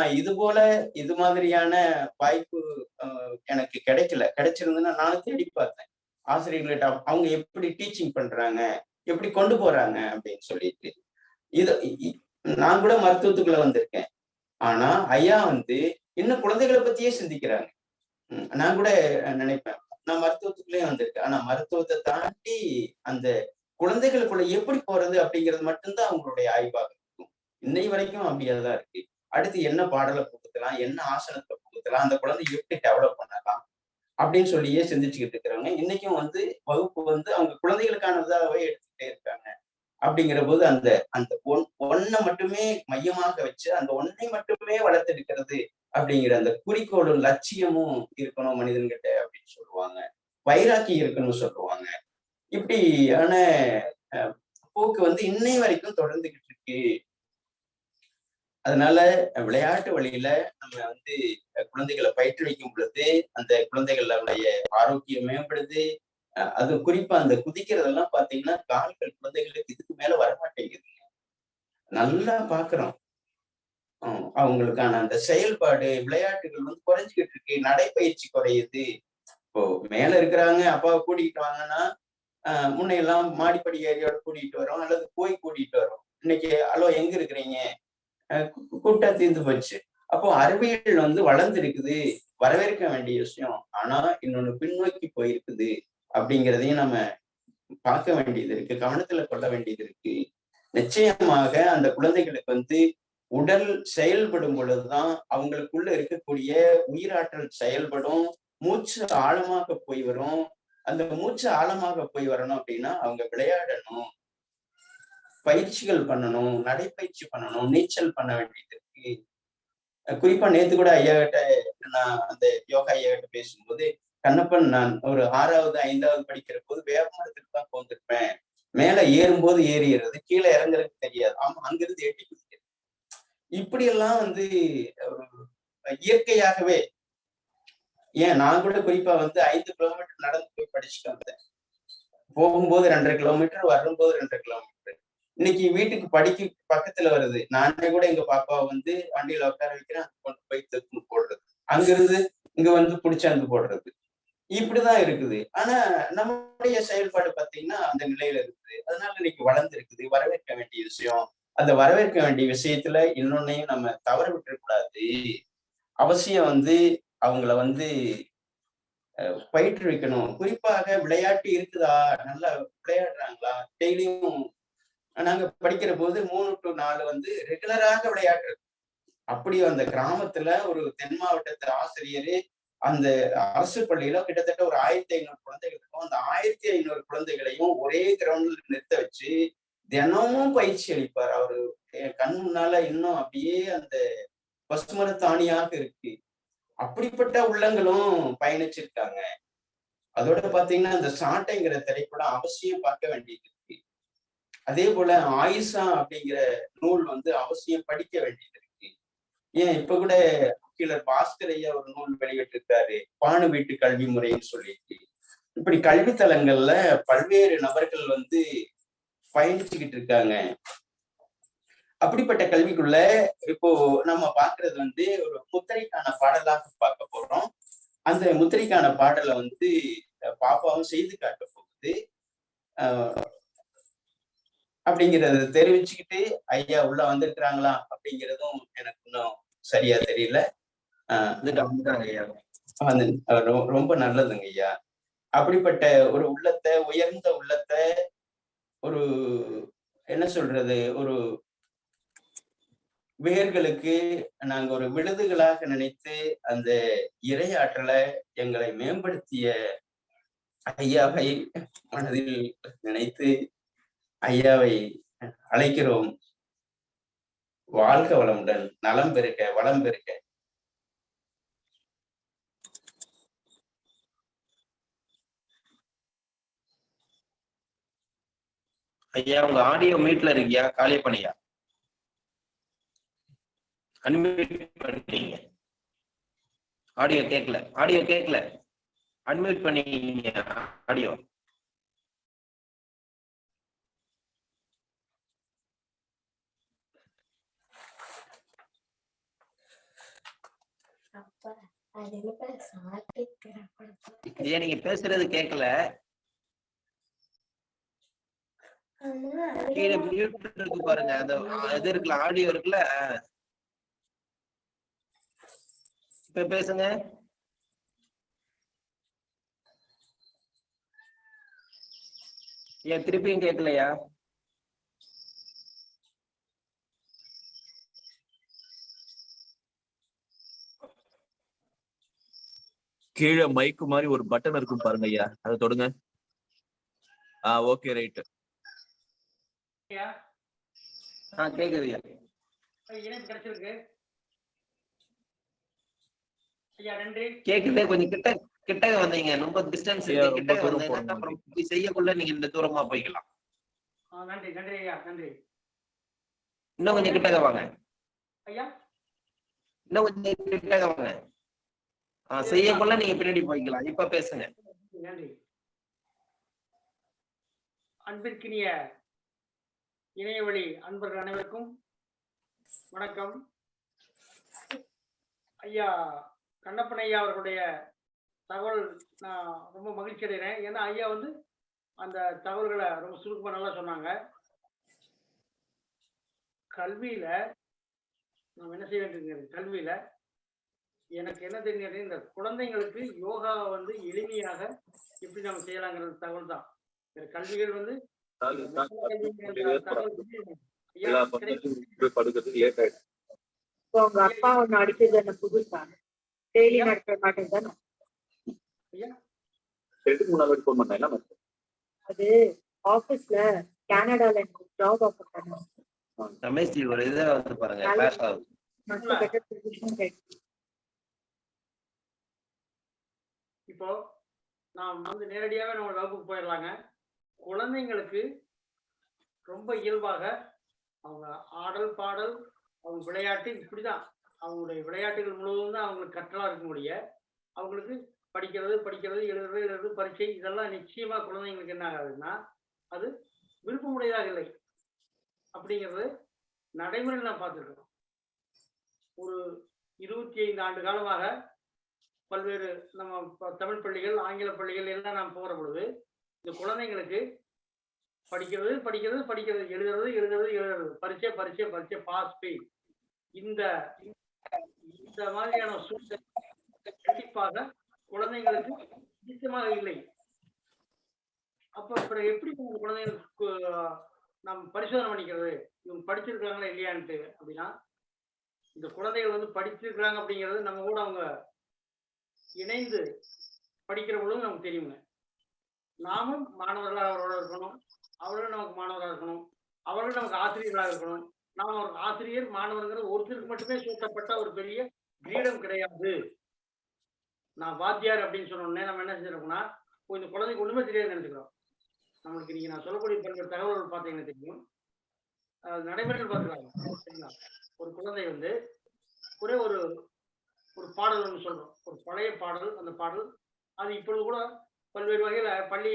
இது மாதிரியான வாய்ப்பு எனக்கு கிடைச்சிருந்துன்னா நானும் தேடி பார்த்தேன். ஆசிரியர்கள்ட்ட அவங்க எப்படி டீச்சிங் பண்றாங்க, எப்படி கொண்டு போறாங்க அப்படின்னு சொல்லிட்டு. நான் கூட மருத்துவத்துக்குள்ள வந்திருக்கேன். ஆனா ஐயா வந்து இன்னும் குழந்தைகளை பத்தியே சிந்திக்கிறாங்க. நான் கூட நினைப்பேன், நான் மருத்துவத்துக்குள்ளேயே வந்திருக்கேன். ஆனா மருத்துவத்தை தாண்டி அந்த குழந்தைகளுக்குள்ள எப்படி போறது அப்படிங்கிறது மட்டும்தான் அவங்களுடைய ஆய்வாக இருக்கும். இன்னை வரைக்கும் அப்படியாதான் இருக்கு. அடுத்து என்ன பாடலை புகுத்தலாம், என்ன ஆசனத்தை புகுத்தலாம், அந்த குழந்தை எப்படி டெவலப் பண்ணலாம் அப்படின்னு சொல்லியே சிந்திச்சுக்கிட்டு இருக்கிறவங்க இன்னைக்கும் வந்து வகுப்பு வந்து அவங்க குழந்தைகளுக்கானதாகவே எடுத்துக்கிட்டே இருக்காங்க. அப்படிங்கிற போது அந்த அந்த ஒன்னை மட்டுமே மையமாக வச்சு அந்த ஒன்னை மட்டுமே வளர்த்தெடுக்கிறது அப்படிங்கிற அந்த குறிக்கோளும் லட்சியமும் இருக்கணும் மனிதன்கிட்ட அப்படின்னு சொல்லுவாங்க. வைராக்கி இருக்கணும்னு சொல்லுவாங்க. இப்படியான போக்கு வந்து இன்னை வரைக்கும் தொடர்ந்துகிட்டு இருக்கு. அதனால விளையாட்டு வழியில நம்ம வந்து குழந்தைகளை பயிற்றுவிக்கும் பொழுது அந்த குழந்தைகளுடைய ஆரோக்கியம் மேம்படுது. அது குறிப்பா அந்த குதிக்கிறதெல்லாம் பாத்தீங்கன்னா கால்கள் குழந்தைகளுக்கு இதுக்கு மேல வரமாட்டேங்குதுங்க. நல்லா பாக்குறோம். அவங்களுக்கான அந்த செயல்பாடு விளையாட்டுகள் வந்து குறைஞ்சிக்கிட்டு இருக்கு. நடைப்பயிற்சி குறையுது. இப்போ மேல இருக்கிறாங்க, அப்பாவை கூட்டிகிட்டு வாங்கன்னா முன்னையெல்லாம் மாடிப்படி ஏரியோட கூட்டிகிட்டு வரோம் அல்லது போய் கூட்டிகிட்டு வரோம். இன்னைக்கு ஹலோ எங்க இருக்கிறீங்க, கூட்டா தீர்ந்து போச்சு. அப்போ அறிவியல் வந்து வளர்ந்து இருக்குது, வரவேற்க வேண்டிய விஷயம். ஆனா இன்னொன்னு பின்னோக்கி போயிருக்குது அப்படிங்கிறதையும் நம்ம பார்க்க வேண்டியது இருக்கு, கவனத்துல கொள்ள வேண்டியது இருக்கு. நிச்சயமாக அந்த குழந்தைகளுக்கு வந்து உடல் செயல்படும் பொழுதுதான் அவங்களுக்குள்ள இருக்கக்கூடிய உயிராற்றல் செயல்படும். மூச்சு ஆழமாக போய் வரும். அந்த மூச்சு ஆழமாக போய் வரணும் அப்படின்னா அவங்க விளையாடணும், பயிற்சிகள் பண்ணணும், நடைப்பயிற்சி பண்ணணும், நீச்சல் பண்ண வேண்டியது இருக்கு. குறிப்பா நேத்து கூட ஐயா கிட்ட நான் அந்த யோகா ஐயா கிட்ட பேசும்போது, கண்ணப்பன் நான் ஒரு 6வது 5வது படிக்கிற போது வேப்பமரத்துக்கு தான் போந்திருப்பேன். மேல ஏறும்போது ஏறிடுறது, கீழே இறங்குறது தெரியாது. ஆமா, அங்கிருந்து எட்டி குதிக்கிறது. இப்படியெல்லாம் வந்து ஒரு இயற்கையாகவே. ஏன் நான் கூட குறிப்பா வந்து 5 கிலோமீட்டர் நடந்து போய் படிச்சுட்டு வந்தேன். போகும்போது 2.5 கிலோமீட்டர், வரும்போது 2.5 கிலோமீட்டர். இன்னைக்கு வீட்டுக்கு படிக்க பக்கத்துல வருது. நானே கூட எங்க பாப்பாவை வந்து வண்டியில உட்கார வைக்கிறேன், கொண்டு போய் தூக்கி போடுறது. அங்கிருந்து இங்க வந்து புடிச்சாந்து போடுறது, இப்படிதான் இருக்குது. ஆனா நம்முடைய செயல்பாடு பாத்தீங்கன்னா அந்த நிலையில இருக்குது. அதனால இன்னைக்கு வளர்ந்து வரவேற்க வேண்டிய விஷயம். அந்த வரவேற்க வேண்டிய விஷயத்துல இன்னொன்னையும் நம்ம தவற விட்டுறக்கூடாது. அவசியம் வந்து அவங்கள வந்து பயிற்றுவிக்கணும். குறிப்பாக விளையாட்டு இருக்குதா, நல்லா விளையாடுறாங்களா, டெய்லியும் நாங்க படிக்கிற போது 3 to 4 வந்து ரெகுலராக விளையாட்டு. அப்படி அந்த கிராமத்துல ஒரு தென் மாவட்டத்து ஆசிரியரு அந்த அரசு பள்ளியில கிட்டத்தட்ட ஒரு 1500 குழந்தைகள் இருக்கும். அந்த 1500 குழந்தைகளையும் ஒரே கிரவுண்ட்ல நிறுத்த வச்சு தினமும் பயிற்சி அளிப்பார். அவரு என் கண் முன்னால இன்னும் அப்படியே அந்த பசுமரத்தாணியாக இருக்கு. அப்படிப்பட்ட உள்ளங்களும் பயணிச்சிருக்காங்க. அதோட பாத்தீங்கன்னா இந்த சாட்டைங்கிற திரைப்படம் அவசியம் பார்க்க வேண்டியது இருக்கு. அதே போல ஆயிஷா அப்படிங்கிற நூல் வந்து அவசியம் படிக்க வேண்டியது இருக்கு. ஏன் இப்ப கூட கீழர் பாஸ்கர் ஐயா ஒரு நூல் வெளியிட்டிருக்காரு, பானு வீட்டு கல்வி முறைன்னு சொல்லிட்டு. இப்படி கல்வித்தலங்கள்ல பல்வேறு நபர்கள் வந்து பயணிச்சுக்கிட்டு இருக்காங்க. அப்படிப்பட்ட கல்விக்குள்ள இப்போ நம்ம பாக்குறது வந்து ஒரு முத்திரைக்கான பாடலாக பார்க்க போறோம். அந்த முத்திரைக்கான பாடலை வந்து பாப்பாவும் செய்து காட்ட போகுது. அப்படிங்கிறத தெரிவிச்சுக்கிட்டு ஐயா உள்ள வந்திருக்கிறாங்களா அப்படிங்கிறதும் எனக்கு இன்னும் சரியா தெரியல. ரொம்ப நல்லதுங்க ஐயா. அப்படிப்பட்ட ஒரு உள்ளத்தை, உயர்ந்த உள்ளத்தை, ஒரு என்ன சொல்றது, ஒரு வேர்களுக்கு நாங்க ஒரு விழுதுகளாக நினைத்து அந்த இறையாற்றலை எங்களை மேம்படுத்திய ஐயாவை மனதில் நினைத்து ஐயாவை அழைக்கிறோம். வாழ்க வளமுடன், நலம் பெருக, வளம் பெருக. ஐயா உங்க ஆடியோ மீட்ல இருக்கியா? காலி பண்ணியா? அன்மியூட் பண்ணிட்டீங்க. ஆடியோ கேட்கல. அன்மியூட் பண்ணீங்க ஆடியோ. ஐயா நீங்க பேசுறது கேட்கல. கீழே மியூட் இருக்கு பாருங்க, அந்த இது இருக்குல்ல, ஆடியோ இருக்குல்ல, இப்ப பேசுங்க. ஏன் திருப்பியும் கேட்கலையா? கீழே மைக்கு மாதிரி ஒரு பட்டன் இருக்கும் பாருங்க ஐயா, அதை தொடுங்க. Okay right. கேக்குது ஐயா. இணைப்பு கிடைச்சிருக்கு ஐயா, நன்றி. கேக்குதே, கொஞ்சம் கிட்ட வந்தீங்க, ரொம்ப டிஸ்டன்ஸ் இருக்கு, கிட்ட வந்தீங்கன்னா அப்புறம் செய்யக்குள்ள நீங்க இந்த தூரமா போய்க்கலாம். நன்றி ஐயா, நன்றி. இன்னும் கொஞ்சம் கிட்டக வாங்க ஐயா, இன்னும் கொஞ்சம் கிட்டக வாங்க. செய்யக்குள்ள நீங்க பின்னாடி போய்க்கலாம். இப்ப பேசுங்க. நன்றி. அன்பிற்கினிய இணையவழி அன்பர்கள் அனைவருக்கும் வணக்கம். ஐயா கண்ணப்பன் ஐயா அவர்களுடைய தகவல் நான் ரொம்ப மகிழ்ச்சி அடைகிறேன். ஏன்னா ஐயா வந்து அந்த தகவல்களை ரொம்ப சுருக்கமாக நல்லா சொன்னாங்க. கல்வியில நாம் என்ன செய்ய வேண்டியது, கல்வியில எனக்கு என்ன தெரிஞ்சது, இந்த குழந்தைங்களுக்கு யோகா வந்து எளிமையாக எப்படி நம்ம செய்யலாங்கிறது தகவல் தான். கல்விகள் வந்து உங்க அப்பா ஒண்ணு அடிச்சது என்ன புதுசா டெய்லி நடக்க மாட்டேன் தானே? அது ஆபீஸ்ல கனடால ஜாப் ஆஃபர் பண்ணாங்க. ஒரு இதை வந்து பாருங்க. இப்போ நாம் வந்து நேரடியாவே நம்ம வகுப்புக்கு போயிடலாங்க. குழந்தைங்களுக்கு ரொம்ப இயல்பாக அவங்க ஆடல் பாடல், அவங்க விளையாட்டு, இப்படிதான் அவங்களுடைய விளையாட்டுகள் முழுவதும் தான் அவங்களுக்கு கற்றலா இருக்க முடியும். அவங்களுக்கு படிக்கிறது எழுதுறது பரீட்சை இதெல்லாம் நிச்சயமா குழந்தைங்களுக்கு என்ன ஆகாதுன்னா அது விருப்பமுடையதாக இல்லை அப்படிங்கிறது நடைமுறையில் நான் பார்த்துருக்கோம். ஒரு 25 ஆண்டு காலமாக பல்வேறு நம்ம தமிழ் பள்ளிகள், ஆங்கில பள்ளிகள் எல்லாம் நாம் போகிற பொழுது இந்த குழந்தைங்களுக்கு படிக்கிறது படிக்கிறது படிக்கிறது, எழுதுறது எழுதுறது எழுதுறது, பரீட்சை பரீட்சை பரீட்சை, பாஸ் ஃபெயில். இந்த இந்த மாதிரியான சூழ்நிலை கண்டிப்பாக குழந்தைங்களுக்கு நிச்சயமாக இல்லை. அப்ப அப்புறம் எப்படி நம்ம குழந்தைங்களுக்கு நம்ம பரிசோதனை பண்ணிக்கிறது இவங்க படிச்சிருக்காங்களா இல்லையான்ட்டு அப்படின்னா, இந்த குழந்தைகள் வந்து படிச்சிருக்கிறாங்க அப்படிங்கிறது நம்ம கூட அவங்க இணைந்து படிக்கிற பொழுது நமக்கு தெரியுங்க. நாமும் மாணவர்களாக அவரோட இருக்கணும், அவர்களும் நமக்கு மாணவராக இருக்கணும், அவர்கள் நமக்கு ஆசிரியர்களாக இருக்கணும். நாம் ஒரு ஆசிரியர் மாணவர்கள் ஒருத்தருக்கு மட்டுமே சூட்டப்பட்ட ஒரு பெரிய கிரீடம் கிடையாது. நான் வாத்தியார் அப்படின்னு சொன்ன உடனே நம்ம என்ன செஞ்சிருக்கோம்னா, இந்த குழந்தைக்கு ஒண்ணுமே தெரியாது நினைச்சுக்கிறோம். நம்மளுக்கு இன்னைக்கு நான் சொல்லக்கூடிய பல்வேறு தகவல்கள் பார்த்தீங்கன்னா தெரியும். நடைமுறைகள் பார்த்துக்கலாம். சரிங்களா? ஒரு குழந்தை வந்து ஒரே ஒரு ஒரு பாடல் ஒன்று சொல்றோம், ஒரு பழைய பாடல். அந்த பாடல் அது இப்பொழுது கூட பல்வேறு வகையில பள்ளி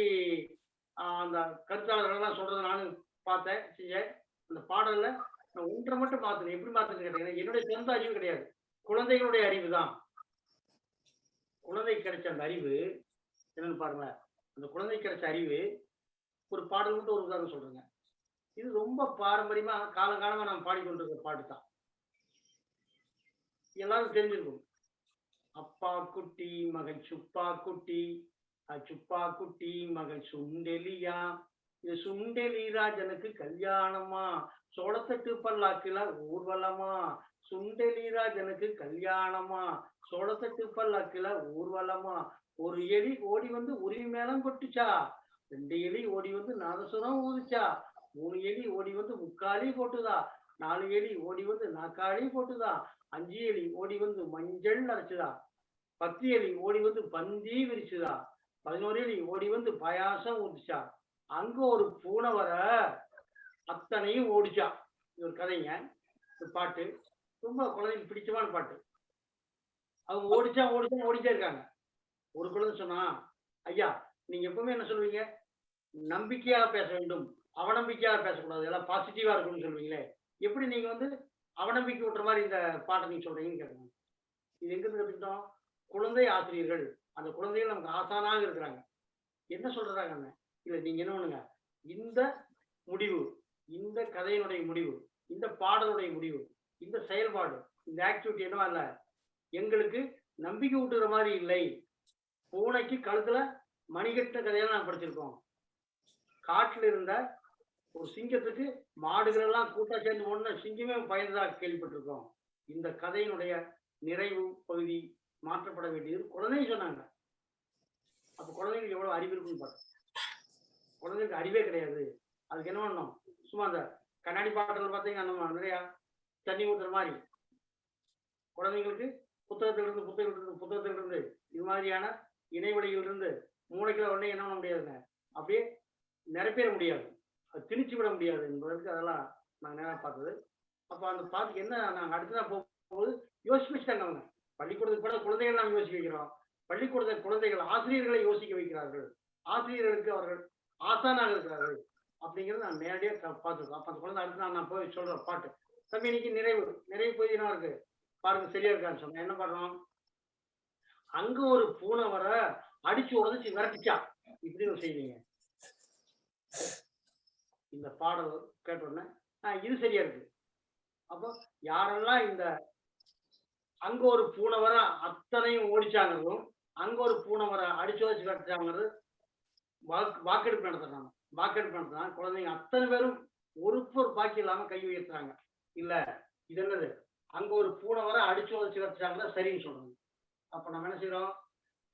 அந்த கருத்தாளர்கள் எல்லாம் சொல்றதை நானும் பார்த்தேன், செஞ்சேன். அந்த பாடல்ல நான் ஒன்றை மட்டும் மாத்தினேன். எப்படி மாத்தினு கேட்டீங்கன்னா, என்னுடைய சொந்த அறிவு கிடையாது, குழந்தைகளுடைய அறிவு தான். குழந்தைக்கு கிடைச்ச அந்த அறிவு என்னன்னு பாருங்க. அந்த குழந்தைக்கு கிடைச்ச அறிவு ஒரு பாடல் மட்டும் ஒரு உதாரணம் சொல்றேங்க. இது ரொம்ப பாரம்பரியமா காலங்காலமா நாம் பாடிக்கொண்டிருக்கிற பாட்டு தான். எல்லாரும் தெரிஞ்சிருக்கும். அப்பா குட்டி மகன் சுப்பா குட்டி, சுப்பா குட்டி மகன் சுண்டெலியா, இது சுண்டெலி ராஜனுக்கு கல்யாணமா, சோளத்தட்டு பல்லாக்குல ஊர்வலமா, சுண்டெலி ராஜனுக்கு கல்யாணமா, சோளத்தட்டு பல்லாக்குல ஊர்வலமா, ஒரு எலி ஓடி வந்து உரிமை மேலம் கொட்டுச்சா, 2 எலி ஓடி வந்து நாதசுரம் ஊதுச்சா, 3 எலி ஓடி வந்து முக்காலி போட்டுதா, 4 எலி ஓடி வந்து நாக்காளி போட்டுதா, 5 எலி ஓடி வந்து மஞ்சள் அரைச்சுதா, 10 எலி ஓடி வந்து பந்தி விரிச்சுதா, 11 எலி ஓடி வந்து பாயாசம் ஊத்துச்சா, அங்க ஒரு பூனை வர அத்தனையும் ஓடிச்சா. இது ஒரு கதைங்க. இந்த பாட்டு ரொம்ப குழந்தைக்கு பிடிச்சமான பாட்டு. அவங்க ஓடிச்சா ஓடிச்சா ஓடிட்டே இருக்காங்க. ஒரு குழந்தை சொன்னா, ஐயா நீங்க எப்பவுமே என்ன சொல்லுவீங்க, நம்பிக்கையாக பேச வேண்டும், அவநம்பிக்கையாக பேசக்கூடாது, எல்லாம் பாசிட்டிவா இருக்கும்னு சொல்லுவீங்களே, எப்படி நீங்க வந்து அவநம்பிக்கை விட்டுற மாதிரி இந்த பாட்டை நீங்க சொல்றீங்கன்னு கேட்கணும். இது எங்க இருந்து கத்துக்கிட்டோம்? குழந்தை ஆசிரியர்கள். அந்த குழந்தைகள் நமக்கு ஆசானாக இருக்கிறாங்க. என்ன சொல்றாங்க? இல்ல நீங்க என்ன பண்ணுங்க, இந்த முடிவு, இந்த கதையினுடைய முடிவு, இந்த பாடலுடைய முடிவு, இந்த செயல்பாடு, இந்த ஆக்டிவிட்டி என்னவா இல்ல, எங்களுக்கு நம்பிக்கை ஊட்டுற மாதிரி இல்லை. பூனைக்கு கழுத்துல மணிகட்ட கதையெல்லாம் நான் படிச்சிருக்கோம். காட்டுல இருந்த ஒரு சிங்கத்துக்கு மாடுகள் எல்லாம் கூட்டா சேர்ந்து ஒண்ணு சிங்கமே பயந்ததாக கேள்விப்பட்டிருக்கோம். இந்த கதையினுடைய நிறைவு பகுதி மாற்றப்பட வேண்டியது குழந்தைங்க சொன்னாங்க. அப்ப குழந்தைங்களுக்கு எவ்வளவு அறிவு இருக்குன்னு பாருங்க. குழந்தைங்களுக்கு அறிவே கிடையாது. அதுக்கு என்ன பண்ணணும், சும்மா அந்த கண்ணாடி பாட்டில் பார்த்தீங்கன்னா நம்ம நிறைய தண்ணி ஊத்துற மாதிரி குழந்தைங்களுக்கு புத்தகத்திலிருந்து இது மாதிரியான இணைவெளியில் இருந்து மூளைக்குள்ள உடனே என்ன பண்ண முடியாதுங்க, அப்படியே நிரப்பேற முடியாது, அது திணிச்சு விட முடியாது என்பதற்கு அதெல்லாம் நாங்கள் நேரம் பார்த்தது. அப்போ அந்த பாட்டுக்கு என்ன நாங்கள் அடுத்ததான் போகும்போது யோசிச்சு வச்சுட்டாங்க அவங்க. பள்ளிக்கூடத்துக்கு கூட குழந்தைகள் நாங்கள் யோசிக்க வைக்கிறோம், பள்ளிக்கூடத்தை குழந்தைகள் ஆசிரியர்களை யோசிக்க வைக்கிறார்கள், ஆசிரியர்களுக்கு அவர்கள் ஆசானாக இருக்கிறார்கள் அப்படிங்கிறது நான் நேரடியாக பார்த்துருக்கோம். அப்போ அந்த குழந்தை அடுத்து நான் போய் சொல்றேன் பாட்டு. தம்பி இன்னைக்கு நிறைவு போய் என்ன இருக்கு பாருங்க, சரியா இருக்கான்னு சொன்னேன். என்ன பண்றோம், அங்க ஒரு பூனை வர அடிச்சு உடச்சு விரட்டிச்சா, இப்படி ஒரு செய்வீங்க. இந்த பாடல் கேட்ட உடனே இது சரியா இருக்கு. அப்போ யாரெல்லாம் இந்த அங்க ஒரு பூனை வர அத்தனையும் ஓடிச்சாங்கிறதும், அங்க ஒரு பூனை வர அடிச்சு உடச்சு விரட்டிச்சாங்கிறது வாக்கெடுப்பு நடத்துறாங்க. வாக்கெடுப்பு நடத்தினா குழந்தைங்க அத்தனை பேரும் ஒரு பாக்கி இல்லாம கை உயர்த்துறாங்க. இல்ல இது என்னது, அங்க ஒரு பூனை வர அடிச்சு உதச்சு வச்சாங்கன்னா சரின்னு சொல்றாங்க. அப்ப நம்ம என்ன செய்யறோம்,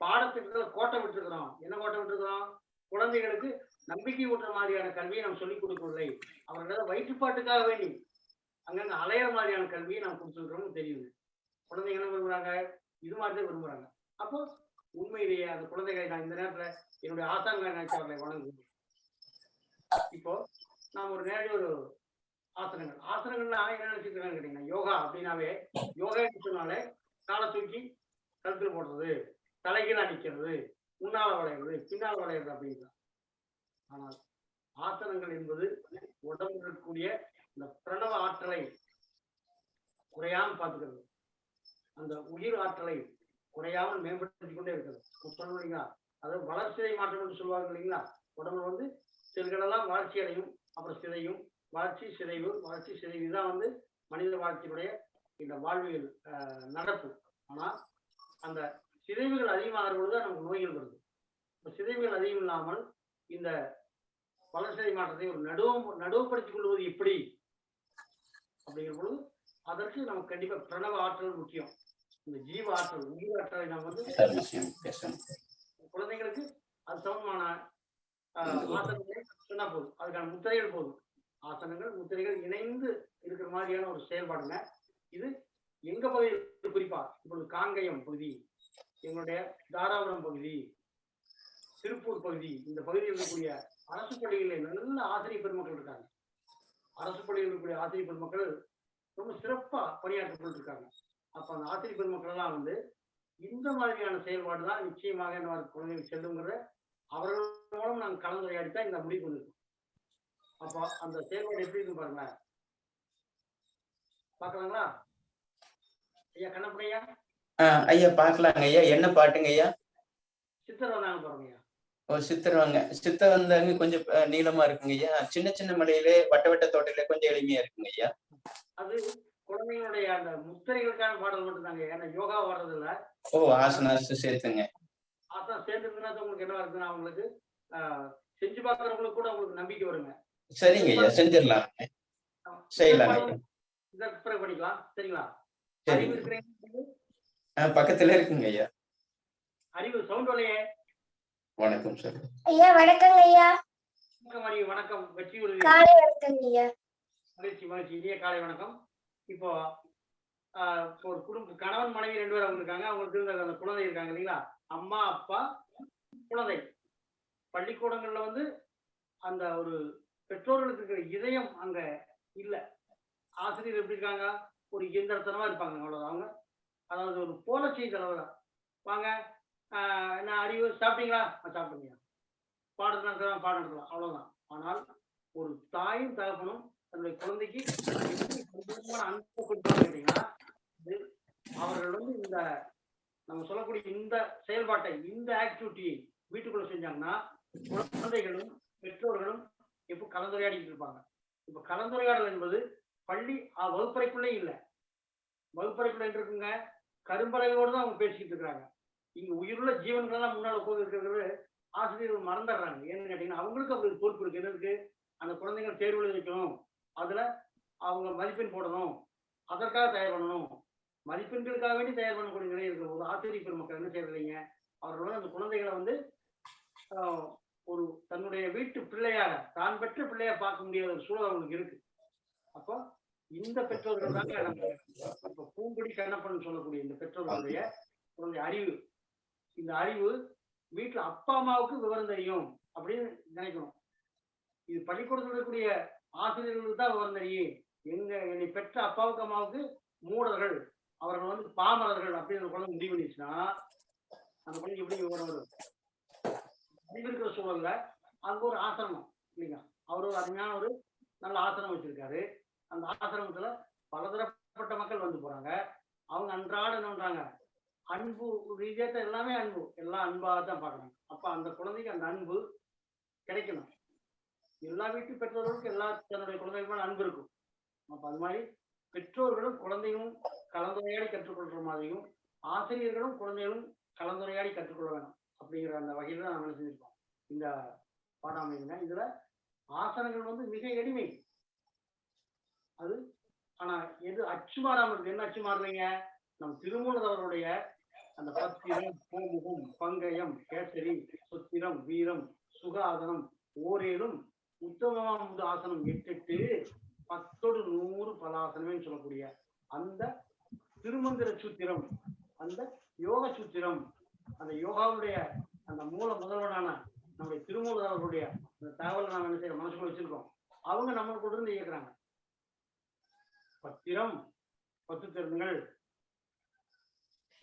பாடத்திட்டத்துல கோட்டை விட்டுருக்கிறோம். என்ன கோட்டை விட்டுருக்கிறோம், குழந்தைகளுக்கு நம்பிக்கை ஊட்டுற மாதிரியான கல்வியை நம்ம சொல்லிக் கொடுக்கவில்லை, அவர்களோட வயிற்றுப்பாட்டுக்காக வேண்டி அங்கங்க அலையிற மாதிரியான கல்வியை நம்ம கொடுத்துருக்கிறோம்னு தெரியுது. குழந்தைங்க என்ன விரும்புறாங்க, இது மாதிரிதான் விரும்புறாங்க. அப்போ உண்மையிலேயே அந்த குழந்தைகளை நான் இந்த நேரத்துல என்னுடைய ஆசான்களை நினைச்சவர்களை வணங்குகிறேன். இப்போ நான் ஒரு நேரடி ஒரு ஆசனங்கள்னா என்ன நினைச்சிருக்கேன்னு கேட்டீங்கன்னா, யோகா அப்படின்னாவே, யோகா சொன்னாலே காலை தூக்கி கழுத்துல போடுறது, தலைகீழா நிற்கிறது, முன்னால வளையிறது, பின்னால் வளையிறது அப்படின்னு. ஆனால் ஆசனங்கள் என்பது உடம்புல இருக்கக்கூடிய இந்த பிரணவ ஆற்றலை குறையாம பார்த்துக்கிறது, அந்த உயிர் ஆற்றலை குறையாமல் மேம்படுத்திக் கொண்டே இருக்கிறது. சொல்ல இல்லைங்களா, அதாவது வளர்ச்சிதை மாற்றம் என்று சொல்லுவாங்க இல்லைங்களா, உடம்புல வந்து செல்களெல்லாம் வளர்ச்சி அடையும், அப்புறம் சிதையும், வளர்ச்சி சிதைவு, வளர்ச்சி சிதைவு, இதுதான் வந்து மனித வாழ்க்கையுடைய இந்த வாழ்வியல் நடப்பு. ஆனா அந்த சிதைவுகள் அதிகமாகிற பொழுது நமக்கு நோய்கள் வருது. இப்ப சிதைவுகள் அதிகம் இல்லாமல் இந்த வளர்ச்சிதை மாற்றத்தை ஒரு நடுவுபடுத்திக் கொள்வது எப்படி அப்படிங்கிற பொழுது அதற்கு நமக்கு கண்டிப்பா பிரணவ ஆற்றல் முக்கியம். இந்த ஜீவ ஆற்றல், உயிர் ஆற்றலை நாம் வந்து குழந்தைங்களுக்கு அது சமமான ஆசனங்களை சொன்னா போதும், அதுக்கான முத்திரைகள் போதும். ஆசனங்கள் முத்திரைகள் இணைந்து இருக்கிற மாதிரியான ஒரு செயல்பாடுங்க. இது எங்க பகுதியில் குறிப்பா இப்பொழுது காங்கயம் பகுதி, எங்களுடைய தாராபுரம் பகுதி, திருப்பூர் பகுதி, இந்த பகுதியில் இருக்கக்கூடிய அரசு பள்ளிகளில் நல்ல ஆசிரியர் பெருமக்கள் இருக்காங்க. அரசு பள்ளியில் இருக்கக்கூடிய ஆசிரியர் பெருமக்கள் ரொம்ப சிறப்பா பணியாற்றப்பட்டு இருக்காங்க. அப்ப அந்த ஆசிரியர் பெருமக்கள் எல்லாம் வந்து இந்த மாதிரியான செயல்பாடு தான் நிச்சயமாக இந்த மாதிரி குழந்தைகள் செல்லுங்கிற அவர்கள் மூலம் நாங்கள் கலந்துரையாடித்தான் இந்த முடிவு பண்ணிருக்கோம். அப்போ அந்த செயல்பாடு எப்படி இருக்கு பாருங்க, பாக்கலாங்களா ஐயா? கண்ணப்பனையா ஐயா பாக்கலாங்க ஐயா. என்ன பாட்டுங்க ஐயா? சித்தர் வந்தாங்க பாருங்க ஐயா. ஓ, சித்தர் வாங்க. சித்தர் வந்தாங்க கொஞ்சம் நீளமா இருக்குங்க ஐயா. சின்ன சின்ன மலையிலே வட்ட தோட்டையில கொஞ்சம் எளிமையா இருக்குங்க ஐயா. அது குழந்தைங்களுடைய அந்த முத்திரைகளுக்கான பாடல் மட்டும் தாங்க. ஏன்னா யோகா வர்றது இல்ல. ஓ, ஆசனாஸ் சேர்த்துங்க. ஆசனம் சேர்ந்துருக்குன்னா உங்களுக்கு என்ன இருக்குன்னா அவங்களுக்கு செஞ்சு பார்க்கறவங்களுக்கு கூட உங்களுக்கு நம்பிக்கை வருங்க. சரிங்க ஐயா, செஞ்சிடலாம், செய்யலாம். இதற்கு பிறகு பண்ணிக்கலாம். சரிங்களா? சரிங்க. அறிவு இருக்கிறீங்க? பக்கத்துல இருக்குங்க ஐயா. அறிவு சவுண்ட் வலையே. வணக்கம் சார். ஐயா வணக்கங்க ஐயா. வணக்கம் அறிவு. வணக்கம். வெற்றி உறுதி. காலை வணக்கம் ஐயா. மகிழ்ச்சி மகிழ்ச்சி. இனிய காலை வணக்கம். இப்போ ஒரு குடும்ப கணவன் மனைவி 2 பேர் அவங்க இருக்காங்க. அவங்களுக்கு அந்த குழந்தை இருக்காங்க இல்லைங்களா, அம்மா அப்பா குழந்தை. பள்ளிக்கூடங்கள்ல வந்து அந்த ஒரு பெற்றோர்களுக்கு இருக்கிற இதயம் அங்க இல்ல. ஆசிரியர் எப்படி இருக்காங்க, ஒரு இயந்திரத்தனமா இருப்பாங்க, அவ்வளவுதான். அவங்க அதாவது ஒரு போல செய்த அளவுல வாங்க, என்ன அறிவு சாப்பிட்டீங்களா, சாப்பிட்டீங்க, பாடம் நடத்தலாம், பாடம் நடத்தலாம், அவ்வளவுதான். ஆனால் ஒரு தாயும் தகப்பனும் தன்னுடைய குழந்தைக்கு அன்பு கொடுப்பாங்க கேட்டீங்கன்னா, அவர்கள் வந்து இந்த நம்ம சொல்லக்கூடிய இந்த செயல்பாட்டை, இந்த ஆக்டிவிட்டியை வீட்டுக்குள்ள செஞ்சாங்கன்னா குழந்தைகளும் பெற்றோர்களும் எப்போ கலந்துரையாடிட்டு இருப்பாங்க. இப்ப கலந்துரையாடல் என்பது பள்ளி வகுப்பறைக்குள்ளே இல்லை. வகுப்பறைக்குள்ள இருக்குங்க, கரும்பறையோடு தான் அவங்க பேசிக்கிட்டு இருக்கிறாங்க. இங்க உயிருள்ள ஜீவன்கள் எல்லாம் முன்னால உட்கார்ந்து இருக்கிறது ஆசிரியர்கள் மறந்துடுறாங்க. ஏன்னு கேட்டீங்கன்னா அவங்களுக்கு அப்படி பொறுப்பு இருக்கு. என்ன இருக்கு, அந்த குழந்தைகள் தேர்வு எழுதிக்கணும், அதுல அவங்க மதிப்பெண் போடணும், அதற்காக தயார் பண்ணணும். மதிப்பெண்களுக்காக வேண்டி தயார் பண்ணக்கூடிய நிலை இருக்கிற போது ஆசிரியர் பெருமக்கள் என்ன செய்யறீங்க, அவர்கள் அந்த குழந்தைகளை வந்து ஒரு தன்னுடைய வீட்டு பிள்ளையாக, தான் பெற்ற பிள்ளையா பார்க்க முடியாத ஒரு சூழல் அவங்களுக்கு இருக்கு. அப்போ இந்த பெற்றோர்கள் தாங்க நம்ம இப்ப பூங்குடி கண்ணப்பன் சொல்லக்கூடிய இந்த பெற்றோர்களுடைய குழந்தை அறிவு. இந்த அறிவு வீட்டுல அப்பா அம்மாவுக்கு விவரம் தெரியும் அப்படின்னு நினைக்கணும். இது பள்ளிக்கூடத்தில் இருக்கக்கூடிய ஆசிரியர்களுக்கு தான் விவரம் தெரியும். என்னை பெற்ற அப்பாவுக்கு அம்மாவுக்கு மூடர்கள், அவர்கள் வந்து பாமரர்கள் அப்படின்னு குழந்தை முடிவு பண்ணிச்சுன்னா அந்த குழந்தை எப்படி விவரம் வரும்? இருக்கிற சூழல்ல அங்க ஒரு ஆசிரமம் இல்லைங்க, அவர் ஒரு அருமையான ஒரு நல்ல ஆசிரமம் வச்சிருக்காரு. அந்த ஆசிரமத்துல பலதரப்பட்ட மக்கள் வந்து போறாங்க. அவங்க அன்றாட என்ன பண்றாங்க, அன்பு ரீதியாக எல்லாமே அன்பு, எல்லாம் அன்பாக தான் பார்க்கறாங்க. அப்ப அந்த குழந்தைக்கு அந்த அன்பு கிடைக்கணும். எல்லா வீட்டு பெற்றோர்களுக்கும் எல்லா தன்னுடைய குழந்தைகளுக்கும் அன்பு இருக்கும். அப்ப அது மாதிரி பெற்றோர்களும் குழந்தைகளும் கலந்துரையாடி கற்றுக்கொள்ற மாதிரியும் ஆசிரியர்களும் குழந்தைகளும் கலந்துரையாடி கற்றுக்கொள்ள வேணும் அப்படிங்கிற அந்த வகையில தான் நம்ம செஞ்சிருக்கோம் இந்த பாடம் அமைங்க. இதுல ஆசனங்கள் வந்து மிக எளிமை அது. ஆனா எது அச்சு மாறாம இருக்கு, என்ன அச்சு மாறுறீங்க, நம் திருமூலர் அவருடைய அந்த பத்திரம், பூமுகம், பங்கயம், கேசரி, சுத்திரம், வீரம், சுகாதனம், ஓரேலும் உத்தமமாம் ஆசனம் 8 10 100 பலாசனமே சொல்லக்கூடிய அந்த திருமந்திர சூத்திரம், அந்த யோக சூத்திரம், அந்த யோகாவுடைய அந்த மூல முதல்வனான நம்முடைய திருமூலர் அவர்களுடைய அந்த தகவலை நாம என்ன செய்ய மனசுக்குள்ள வச்சிருக்கோம். அவங்க நம்மளுக்கு இருந்து இயக்குறாங்க. பத்திரம் 10 திறன்கள்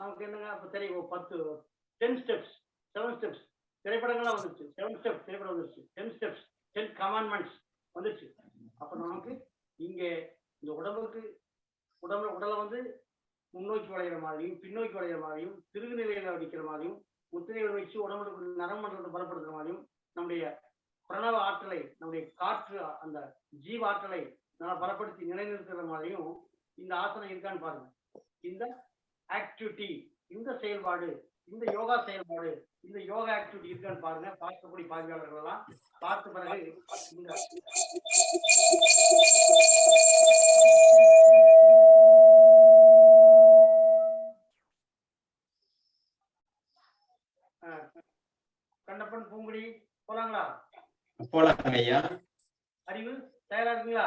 நமக்கு என்னங்க, அப்ப தெரியும் 10 ஸ்டெப்ஸ் 7 ஸ்டெப்ஸ் திரைப்படங்கள்லாம் வந்துருச்சு. 7 ஸ்டெப்ஸ் திரைப்படம் வந்துருச்சு. 10 ஸ்டெப்ஸ் 10 கமாண்ட்மெண்ட்ஸ் வந்துருச்சு. அப்ப நமக்கு இங்கே இந்த உடலை வந்து முன்னோக்கி வளைகிற மாதிரியும் பின்னோக்கி வளைகிற மாதிரியும் திருகு நிலையில அடிக்கிற மாதிரியும் முத்திரைகள் வச்சு உடம்புக்கு நரம்பு பலப்படுத்துற மாதிரியும் நம்முடைய பிரணவ ஆற்றலை, நம்முடைய காற்று, அந்த ஜீவ ஆற்றலை நல்லா பலப்படுத்தி நிலைநிறுத்துற மாதிரியும் இந்த ஆசனம் இருக்கான்னு பாருங்க. இந்த ஆக்டிவிட்டி, இந்த செயல்பாடு, இந்த யோகா செயல்பாடு, இந்த யோகா ஆக்டிவிட்டி இருக்கான்னு பாருங்க. பார்க்கக்கூடிய பார்வையாளர்கள் எல்லாம் பார்த்த பிறகு இந்த கண்ணப்பன், பூங்குடி போலாங்களா? போலாங்க ஐயா. அறிவு தயாரா இருக்குங்களா?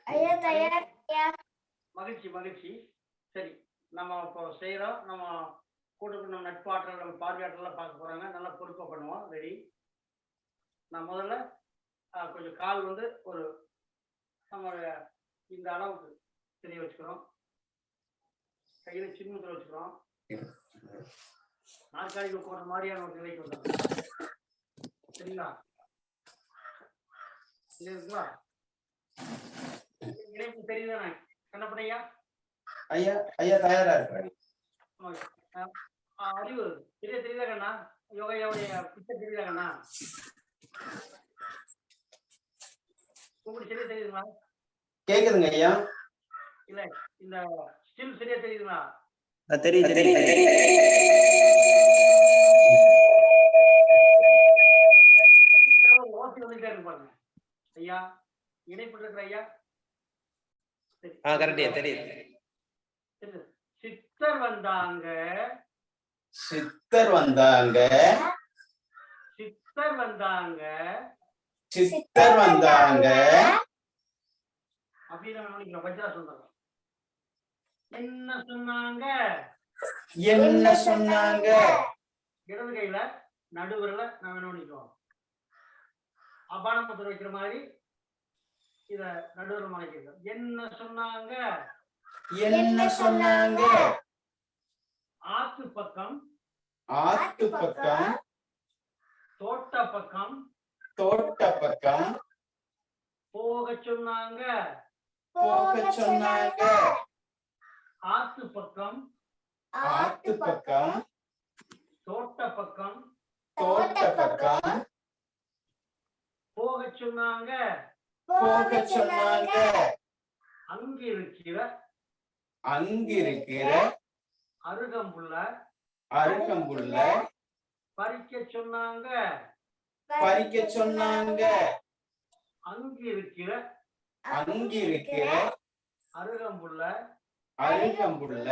ஐயா தயார் ஐயா. மகிழ்ச்சி மகிழ்ச்சி. சரி, நம்ம இப்போ செய்யறோம். நம்ம கூட்டுக்கு நம்ம நட்பு ஆற்றல், நம்ம பார்வையாற்றலாம் பார்க்க போறாங்க. நல்லா பொறுப்பா பண்ணுவோம். ரெடி? நான் முதல்ல கொஞ்சம் கால் வந்து ஒரு நம்ம இந்த அளவுக்கு தெரிய வச்சுக்கிறோம். கையில சின்னத்தில் வச்சுக்கிறோம். நாற்காலிக்கு போற மாதிரியான ஒரு நிலைக்கு வந்தோம். சரிங்களா? இருக்குங்களா? இணைப்பு தெரியுதானே கண்ணப்பனையா? ஐயா ஐயா தயாரா இருக்காரு. அறிவு தெரியுதா கண்ணா? யோகையோடைய பிக்சர் தெரியுதா கண்ணா? உங்களுக்கு சரியா தெரியுதுங்களா? கேக்குதுங்க ஐயா. இல்ல, இந்த ஸ்டில் சரியா தெரியுதுங்களா? தெரியுது. ஓசி வந்துட்டே இருக்கு பாருங்க ஐயா. இணைப்பு இருக்கிற ஐயா. கரெக்டா தெரியுது. சித்தர் வந்தாங்க, சித்தர் வந்தாங்க, சித்தர் வந்தாங்க, சித்தர் வந்தாங்க அப்படின்னு வஜ்ரா சொல்றாங்க. என்ன சொன்னாங்க? என்ன சொன்னாங்க? இடது கையில நடுவுல நாம என்ன பண்ணிக்குவோம்? அபானபத்திரம் வைக்கிற மாதிரி இத நடுவுல மறைக்கிறோம். என்ன சொன்னாங்க? என்ன சொன்னாங்க? ஆத்து பக்கம், ஆத்து பக்கம், தோட்ட பக்கம், தோட்ட பக்கம் போக சொன்னாங்க, போக சொன்னாங்க. ஆத்து பக்கம், ஆத்து பக்கம், தோட்ட பக்கம், தோட்ட பக்கம் போக சொன்னாங்க. போக சொன்னாங்க. அங்கிருக்கிற, அங்கிருக்கிற அருகம்புல்ல, அருகம்புல்ல பறிக்க சொன்னாங்க. பறிக்க சொன்னாங்க. அங்கிருக்கிற, அங்கிருக்கிற அருகம்புல்ல, அருகம்புல்ல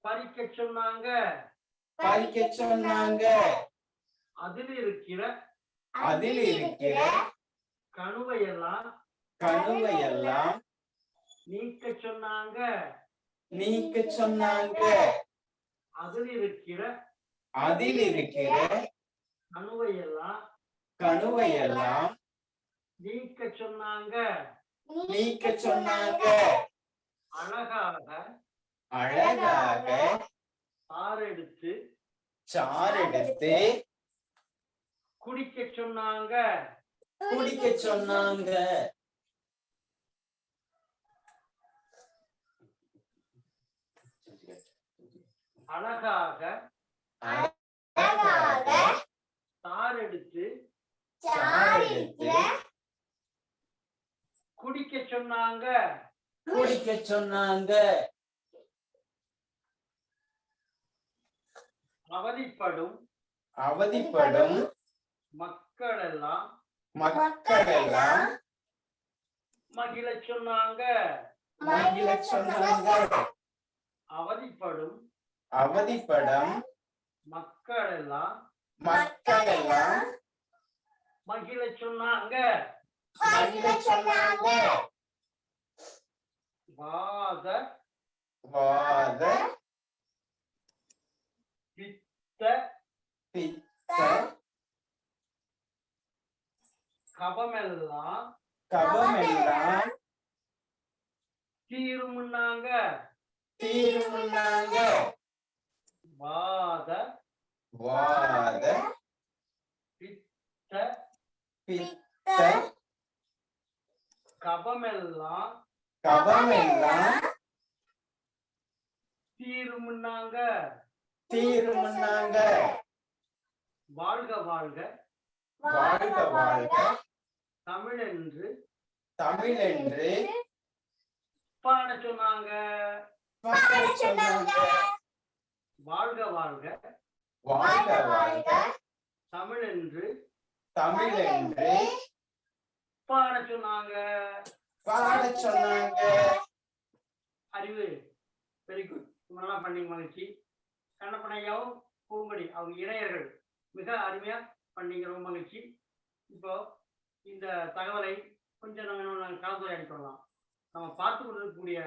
பறிக்க சொன்னாங்க. பறிக்க சொன்னாங்க. அதில் இருக்கிற, அதில் இருக்கிற கணுவையெல்லாம், கணுவையெல்லாம் நீக்க சொன்னாங்க. நீக்க சொன்னாங்க. அதில் இருக்கிற, அதில் இருக்கிற கணுவையெல்லாம், கணுவையெல்லாம் நீக்க சொன்னாங்க. நீக்க சொன்னாங்க. அழகாக, அழகாக சாரெடுத்து, சாரெடுத்து குடிக்க சொன்னாங்க. குடிக்க சொன்னாங்க. அழகாக, அழகாக சாரெடுத்து, சாரெடுத்து குடிக்க சொன்னாங்க. குடிக்க சொன்னாங்க. அவதிப்படும், அவதிப்படும் மக்கள் எல்லாம் மக்களெல்லாம் மகிழ சொன்னாங்க. மகிழ சொன்னாங்க. அவதிப்படும், அவதிப்படும் மக்கள் எல்லாம் மக்களெல்லாம் மகிழ சொன்னாங்க. மகிழ சொன்னாங்க. வாத, வாத பித்த, பித்த கபமெல்லாம் கபமெல்லாம் தீருமுன்னாங்க. தீருமுன்னாங்க. வாத, வாத பித்த, பித்த கபமெல்லாம் கபமெல்லாம் தீருமுன்னாங்க. தீருமுன்னாங்க. வாழ்க வாழ்க வாழ்க வாழ்க தமிழென்று தமிழென்று பாட சொன்னாங்க. பாடச் சொன்னாங்க. வாழ்க வாழ்க வாழ்க வாழ்க தமிழென்று தமிழென்று பாட சொன்னாங்க. பாடச் சொன்னாங்க. அறிவு வெரி குட். நல்லா பண்ணீங்க, மகிழ்ச்சி. கண்ணப்பனையாவும் பூங்கொடி அவங்க இணையர்கள் மிக அருமையா பண்ணீங்க, ரொம்ப மகிழ்ச்சி. இப்போ இந்த தகவலை கொஞ்சம் நம்ம கலந்துரையாடி கொள்ளலாம். நம்ம பார்த்து கொண்டிருக்கக்கூடிய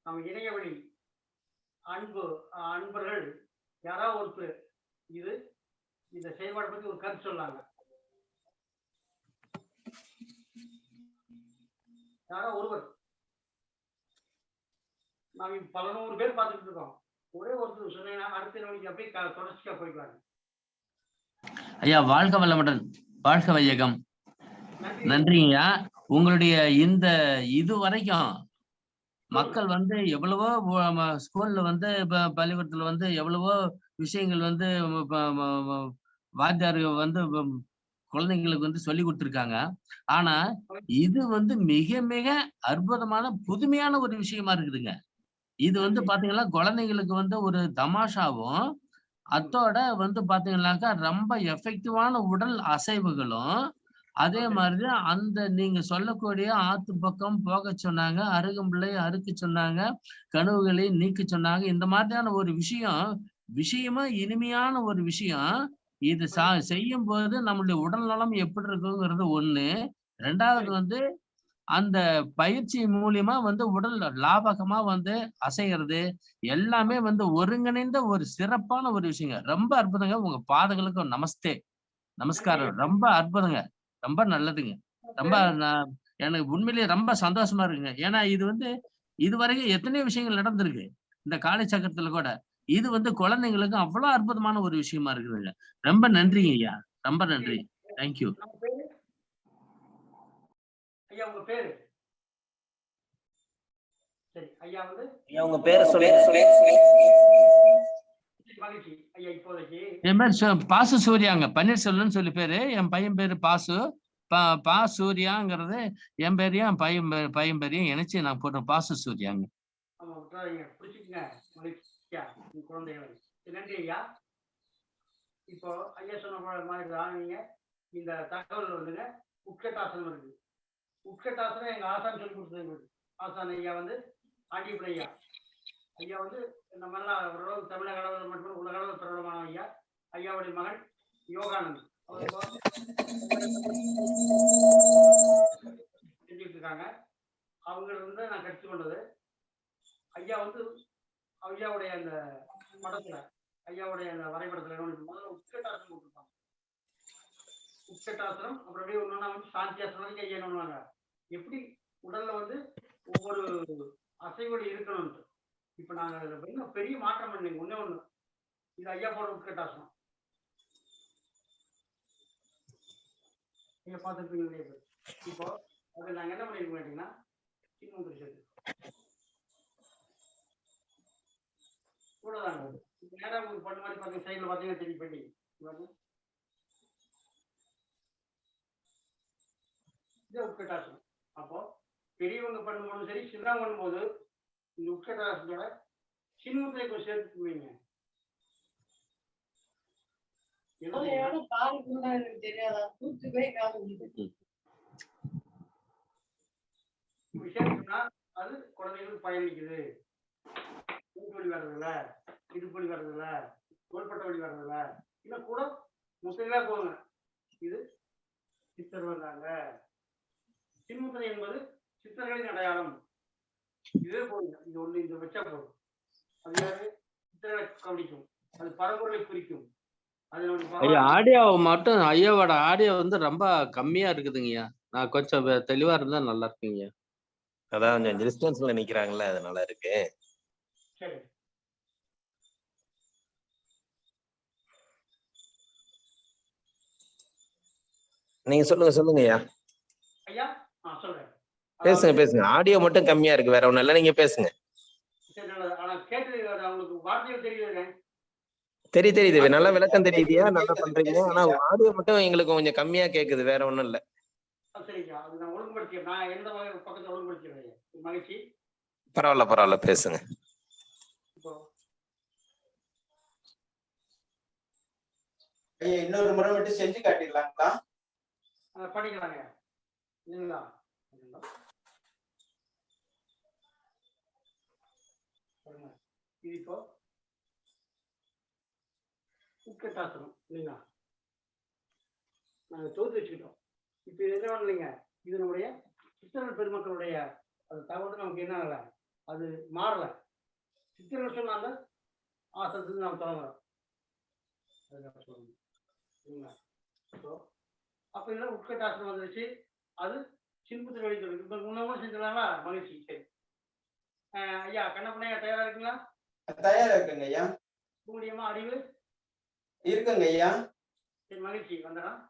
நம்ம இணையவழி அன்பர்கள் யாராவது ஒருத்தர் இந்த செயல்பாடு பத்தி ஒரு கருத்து சொல்லாங்க. யாரோ ஒருவர். நாம் பல 100 பேர் பார்த்துட்டு இருக்கோம். ஒரே ஒருத்தர் சொன்னீங்கன்னா அடுத்த நாளைக்கு அப்படியே தொடர்ச்சியா போய்க்குவாங்க. ஐயா வாழ்க வளமுடன், வாழ்க வையகம். நன்றிங்கய்யா. உங்களுடைய இந்த இது வரைக்கும் மக்கள் வந்து எவ்வளவோ ஸ்கூல்ல வந்து பள்ளிக்கூடத்துல வந்து எவ்வளவோ விஷயங்கள் வந்து வாத்தியார் வந்து குழந்தைங்களுக்கு வந்து சொல்லி கொடுத்துருக்காங்க. ஆனா இது வந்து மிக மிக அற்புதமான புதுமையான ஒரு விஷயமா இருக்குதுங்க. இது வந்து பாத்தீங்கன்னா குழந்தைங்களுக்கு வந்து ஒரு தமாஷாவும், அதோட வந்து பாத்தீங்கன்னாக்கா ரொம்ப எஃபெக்டிவான உடல் அசைவுகளும், அதே மாதிரி அந்த நீங்க சொல்லக்கூடிய ஆத்து பக்கம் போக சொன்னாங்க, அருகம்பிள்ளை அறுக்க சொன்னாங்க, கனவுகளை நீக்க சொன்னாங்க. இந்த மாதிரியான ஒரு விஷயமா இனிமையான ஒரு விஷயம். இது செய்யும் போது நம்மளுடைய உடல் நலம் எப்படி இருக்குங்கிறது ஒண்ணு. 2வது வந்து அந்த பயிற்சி மூலியமா வந்து உடல் லாபகமா வந்து அசைகிறது எல்லாமே வந்து ஒருங்கிணைந்த ஒரு சிறப்பான ஒரு விஷயங்க. ரொம்ப அற்புதங்க. உங்க பாதங்களுக்கு நமஸ்தே, நமஸ்காரம். ரொம்ப அற்புதங்க, ரொம்ப நல்லதுங்க. ரொம்ப எனக்கு உண்மையிலேயே ரொம்ப சந்தோஷமா இருக்குங்க. ஏன்னா இது வந்து இதுவரைக்கும் எத்தனையோ விஷயங்கள் நடந்திருக்கு இந்த காலை சக்கரத்துல கூட. இது வந்து குழந்தைங்களுக்கு அவ்வளவு அற்புதமான ஒரு விஷயமா இருக்குதுங்க. ரொம்ப நன்றிங்க ஐயா, ரொம்ப நன்றி. தேங்க்யூ. ஐயா உங்க பேரு? சரி ஐயா வந்து உங்க பேரை சொல்லுங்க. மகிழ்ச்சி ஐயா. இப்போதைக்கு என் பேர் பாசு சூர்யாங்க, பன்னீர்செல்வம்னு சொல்லி பேரு. என் பையன் பேரு பாசு. பா சூர்யாங்கிறது என் பேரையும் பையன் பேரையும் இணைச்சு நான் போட்டேன், பாசு சூர்யாங்க. ஆமா விட்டுறாதீங்க, பிடிச்சிக்கங்க. மகிழ்ச்சியா குழந்தைகளை. நன்றி ஐயா. இப்போ ஐயா சொன்ன மாதிரி தான் நீங்க இந்த தகவல் வந்துங்க உட்கட்டாசனம் இருக்கு. உட்கட்டாசனம் எங்க ஆசான் சொல்லி கொடுத்தது. ஆசான் ஐயா வந்து ஆண்டியப்பன் ஐயா. ஐயா வந்து நம்ம எல்லாம் ஓரளவு தமிழக அளவில் மட்டும் உலக அளவில் பிரபலமான ஐயா. ஐயாவுடைய மகன் யோகானந்த் செஞ்சுட்டு இருக்காங்க. அவங்களிருந்து நான் கற்றுக்கொண்டது. ஐயா வந்து ஐயாவுடைய அந்த படத்துல, ஐயாவுடைய அந்த வரைபடத்துல முதல்ல உட்கட்டாசனம் கொடுத்துருப்பாங்க. உட்கட்டாசனம் அப்புறம் அப்படியே ஒன்னொன்னா வந்து சாந்தியாசனம் வரைக்கும் ஐயா பண்ணுவாங்க. எப்படி உடல்ல வந்து ஒவ்வொரு அசைவொலி இருக்கணும்னு. இப்ப நாங்க இன்னும் பெரிய மாற்றம் பண்ணீங்க. ஒண்ணு இது ஐயா போற உட்கட்டாசனம் நீங்க பார்த்துருப்பீங்க. இப்போ அது நாங்க என்ன பண்ணிருக்கோம் கேட்டீங்கன்னா கூட தாங்க நேரம் உங்களுக்கு பண்ண மாதிரி பாத்தீங்க. சைட்ல பாத்தீங்கன்னா தெரியும் பண்ணி இது உட்கட்டாசனம். அப்போ பெரியவங்க பண்ணும்போது சரி, சின்னவங்க பண்ணும்போது இந்த உட்கட்டாசனத்தோட சின்னத்தை கொஞ்சம் சேர்த்துக்குவீங்க. விசேஷம்னா அது குழந்தைகளுக்கு பயணிக்குது. வழி வர்றதில்ல, இடுப்பொழி வர்றதில்ல, தோள்பட்ட வழி வர்றதில்ல, இன்னும் கூட முத்திரையா போங்க. இது சித்தர் வந்தாங்க. சின்முத்திரை என்பது சித்தர்களின் அடையாளம். இதுவே போதுங்க. இது ஒண்ணு இந்த வச்சா போதும். அது யாரு சித்தர்களை கவனிக்கும், அது பரம்பொருளை குறிக்கும். ஐயா ஆடியோ மட்டும் ஐயாவோட ஆடியோ வந்து ரொம்ப கம்மியா இருக்குதுங்கய்யா. நான் கொஞ்சம் தெளிவா இருந்தா நல்லா இருக்குங்க. அதான் கொஞ்சம் டிஸ்டன்ஸ்ல நிக்கிறாங்கல்ல, அதனால இருக்கு. சரி நீங்க சொல்லுங்க ஐயா. ஐயா சொல்றேன். பேசுங்க. ஆடியோ மட்டும் கம்மியா இருக்கு, வேற ஒண்ணும் இல்ல. நீங்க பேசுங்க. சரி நல்லது. ஆனா கேட்டு அவங்களுக்கு வார்த்தைகள் தெரியுதுங்க. தெரியுது நல்ல விளக்கம் தெரியுதியா, நல்லா பண்றீங்க. ஆனா ஆடியோ மட்டும் எங்களுக்கு கொஞ்சம் கம்மியா கேக்குது, வேற ஒண்ணும் இல்ல. சரிங்க, அது நான் ஒழுங்குபடுத்திக்கிறேன். நான் எந்த வகை பக்கத்துல ஒழுங்குபடுத்திக்கிறேன். மகிழ்ச்சி. பரவாயில்ல பேசுங்க. இப்போ ஐயா இன்னொரு முறை மட்டும் செஞ்சு காட்டிடலாங்களா? படிக்கலாங்க இல்லைங்களா? இது இப்போ உட்கட்டாசனம் இல்லைங்களா? நாங்கள் தொகுத்து வச்சுக்கிட்டோம். இப்போ இது என்ன இல்லைங்க, இது நம்முடைய சித்தர்கள் பெருமக்களுடைய அது தகவல் நமக்கு என்ன ஆகலை, அது மாறலை. சித்தர்கள் சொன்னாங்க ஆசனத்துக்கு நாம் தொடங்குறோம். சரிங்களா? அப்போ இதெல்லாம் உட்கட்டாசனம் வந்துருச்சு. அது சின்பத்தில் வெளியிட்டு இப்போ முன்னமும் செஞ்சிடலாங்களா? மகிழ்ச்சி. சரி ஐயா கண்ணப்பனையா தயாரா இருக்குங்களா? தயாரா இருக்குங்க ஐயா. உங்களுடையமா அறிவு இருக்குங்க ஐயா. சரி மகிழ்ச்சி. வந்துடலாம்.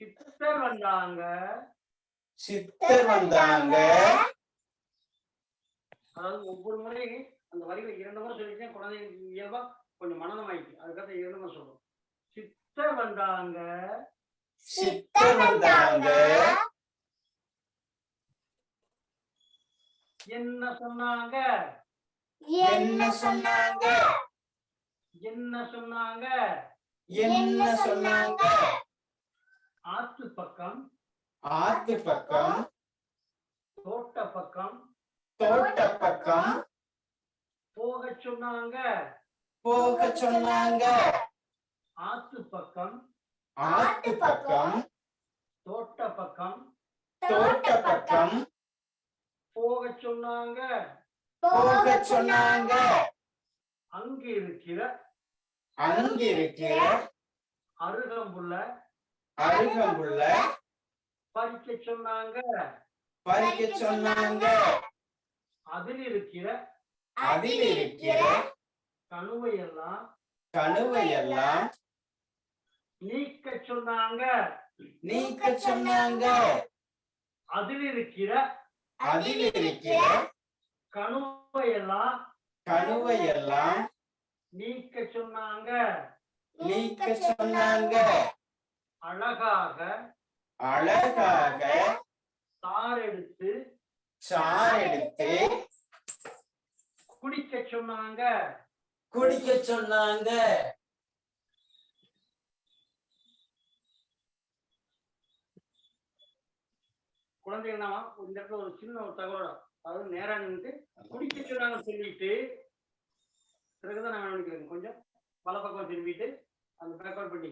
சித்தர் வந்தாங்க. அதாவது ஒவ்வொரு முறையும் அந்த வரிகளை 2 முறை சொல்லிட்டேன். குழந்தைங்களுக்கு இயல்பா கொஞ்சம் மனநம் ஆயிடுச்சு. அதுக்காக 2 முறை சொல்றோம். சித்தர் வந்தாங்க. என்ன சொன்னாங்க? ஆத்து பக்கம், தோட்ட பக்கம் போக சொன்னாங்க. ஆத்து பக்கம், தோட்ட பக்கம் போக சொன்னாங்க. அங்கு இருக்கிற அருகம்புல்ல பறிக்க சொன்னாங்க. அதில் இருக்கிற கணுவையெல்லாம் நீக்க சொன்னாங்க. அதில் இருக்கிற கணுவையெல்லாம் நீக்க சொன்னாங்க. அழகாக சார் எடுத்து குடிக்க சொன்னாங்க. குழந்தைகள் நாம இந்த இடத்துல ஒரு சின்ன ஒரு தகவல், அதாவது நேரா நின்று குடிக்க சொன்னாங்க சொல்லிட்டு பிறகுதான் நான் நினைக்கிறேன் கொஞ்சம் பல பக்கம் திரும்பிட்டு அந்த பேக்வர்ட் பண்ணி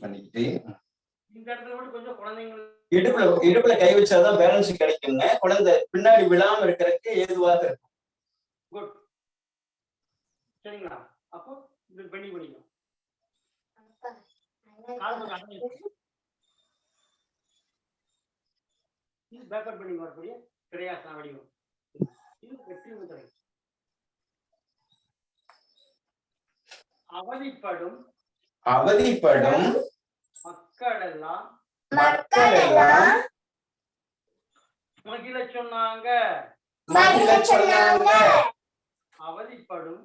பண்ணிக்கிட்டு இந்த இடத்துல மட்டும் கொஞ்சம் குழந்தைங்களுக்கு இடுப்புல கை வச்சாதான் பேலன்ஸ் கிடைக்குங்க. குழந்தை பின்னாடி விழாம இருக்கிறதுக்கு ஏதுவாக இருக்கும். குட். சரிங்களா? அப்போ இது பண்ணிக்கலாம். பேக்கப் பண்ணி வரக்கூடிய கிரையாசன வடிவம். இது வெற்றி முத்திரை. அவதிப்படும் மக்களெல்லாம் மகிழ சொன்னாங்க. அவதிப்படும்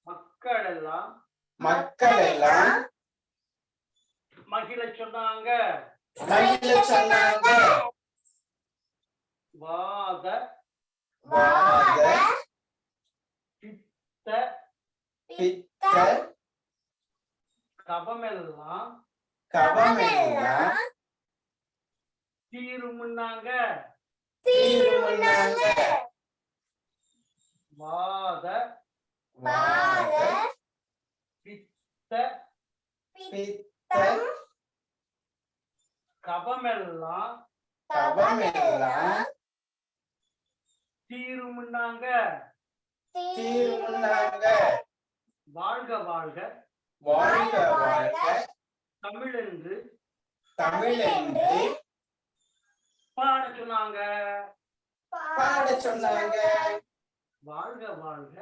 மக்களெல்லாம் மகிழ சொன்னாங்க. வாத பித்த கபமெல்லாம் தீருமுன்னாங்க. வாத பித்த கபமெல்லாம் தீருமுன்னாங்க. வாழ்க வாழ்க தமிழென்று பாட சொன்னாங்க. வாழ்க வாழ்க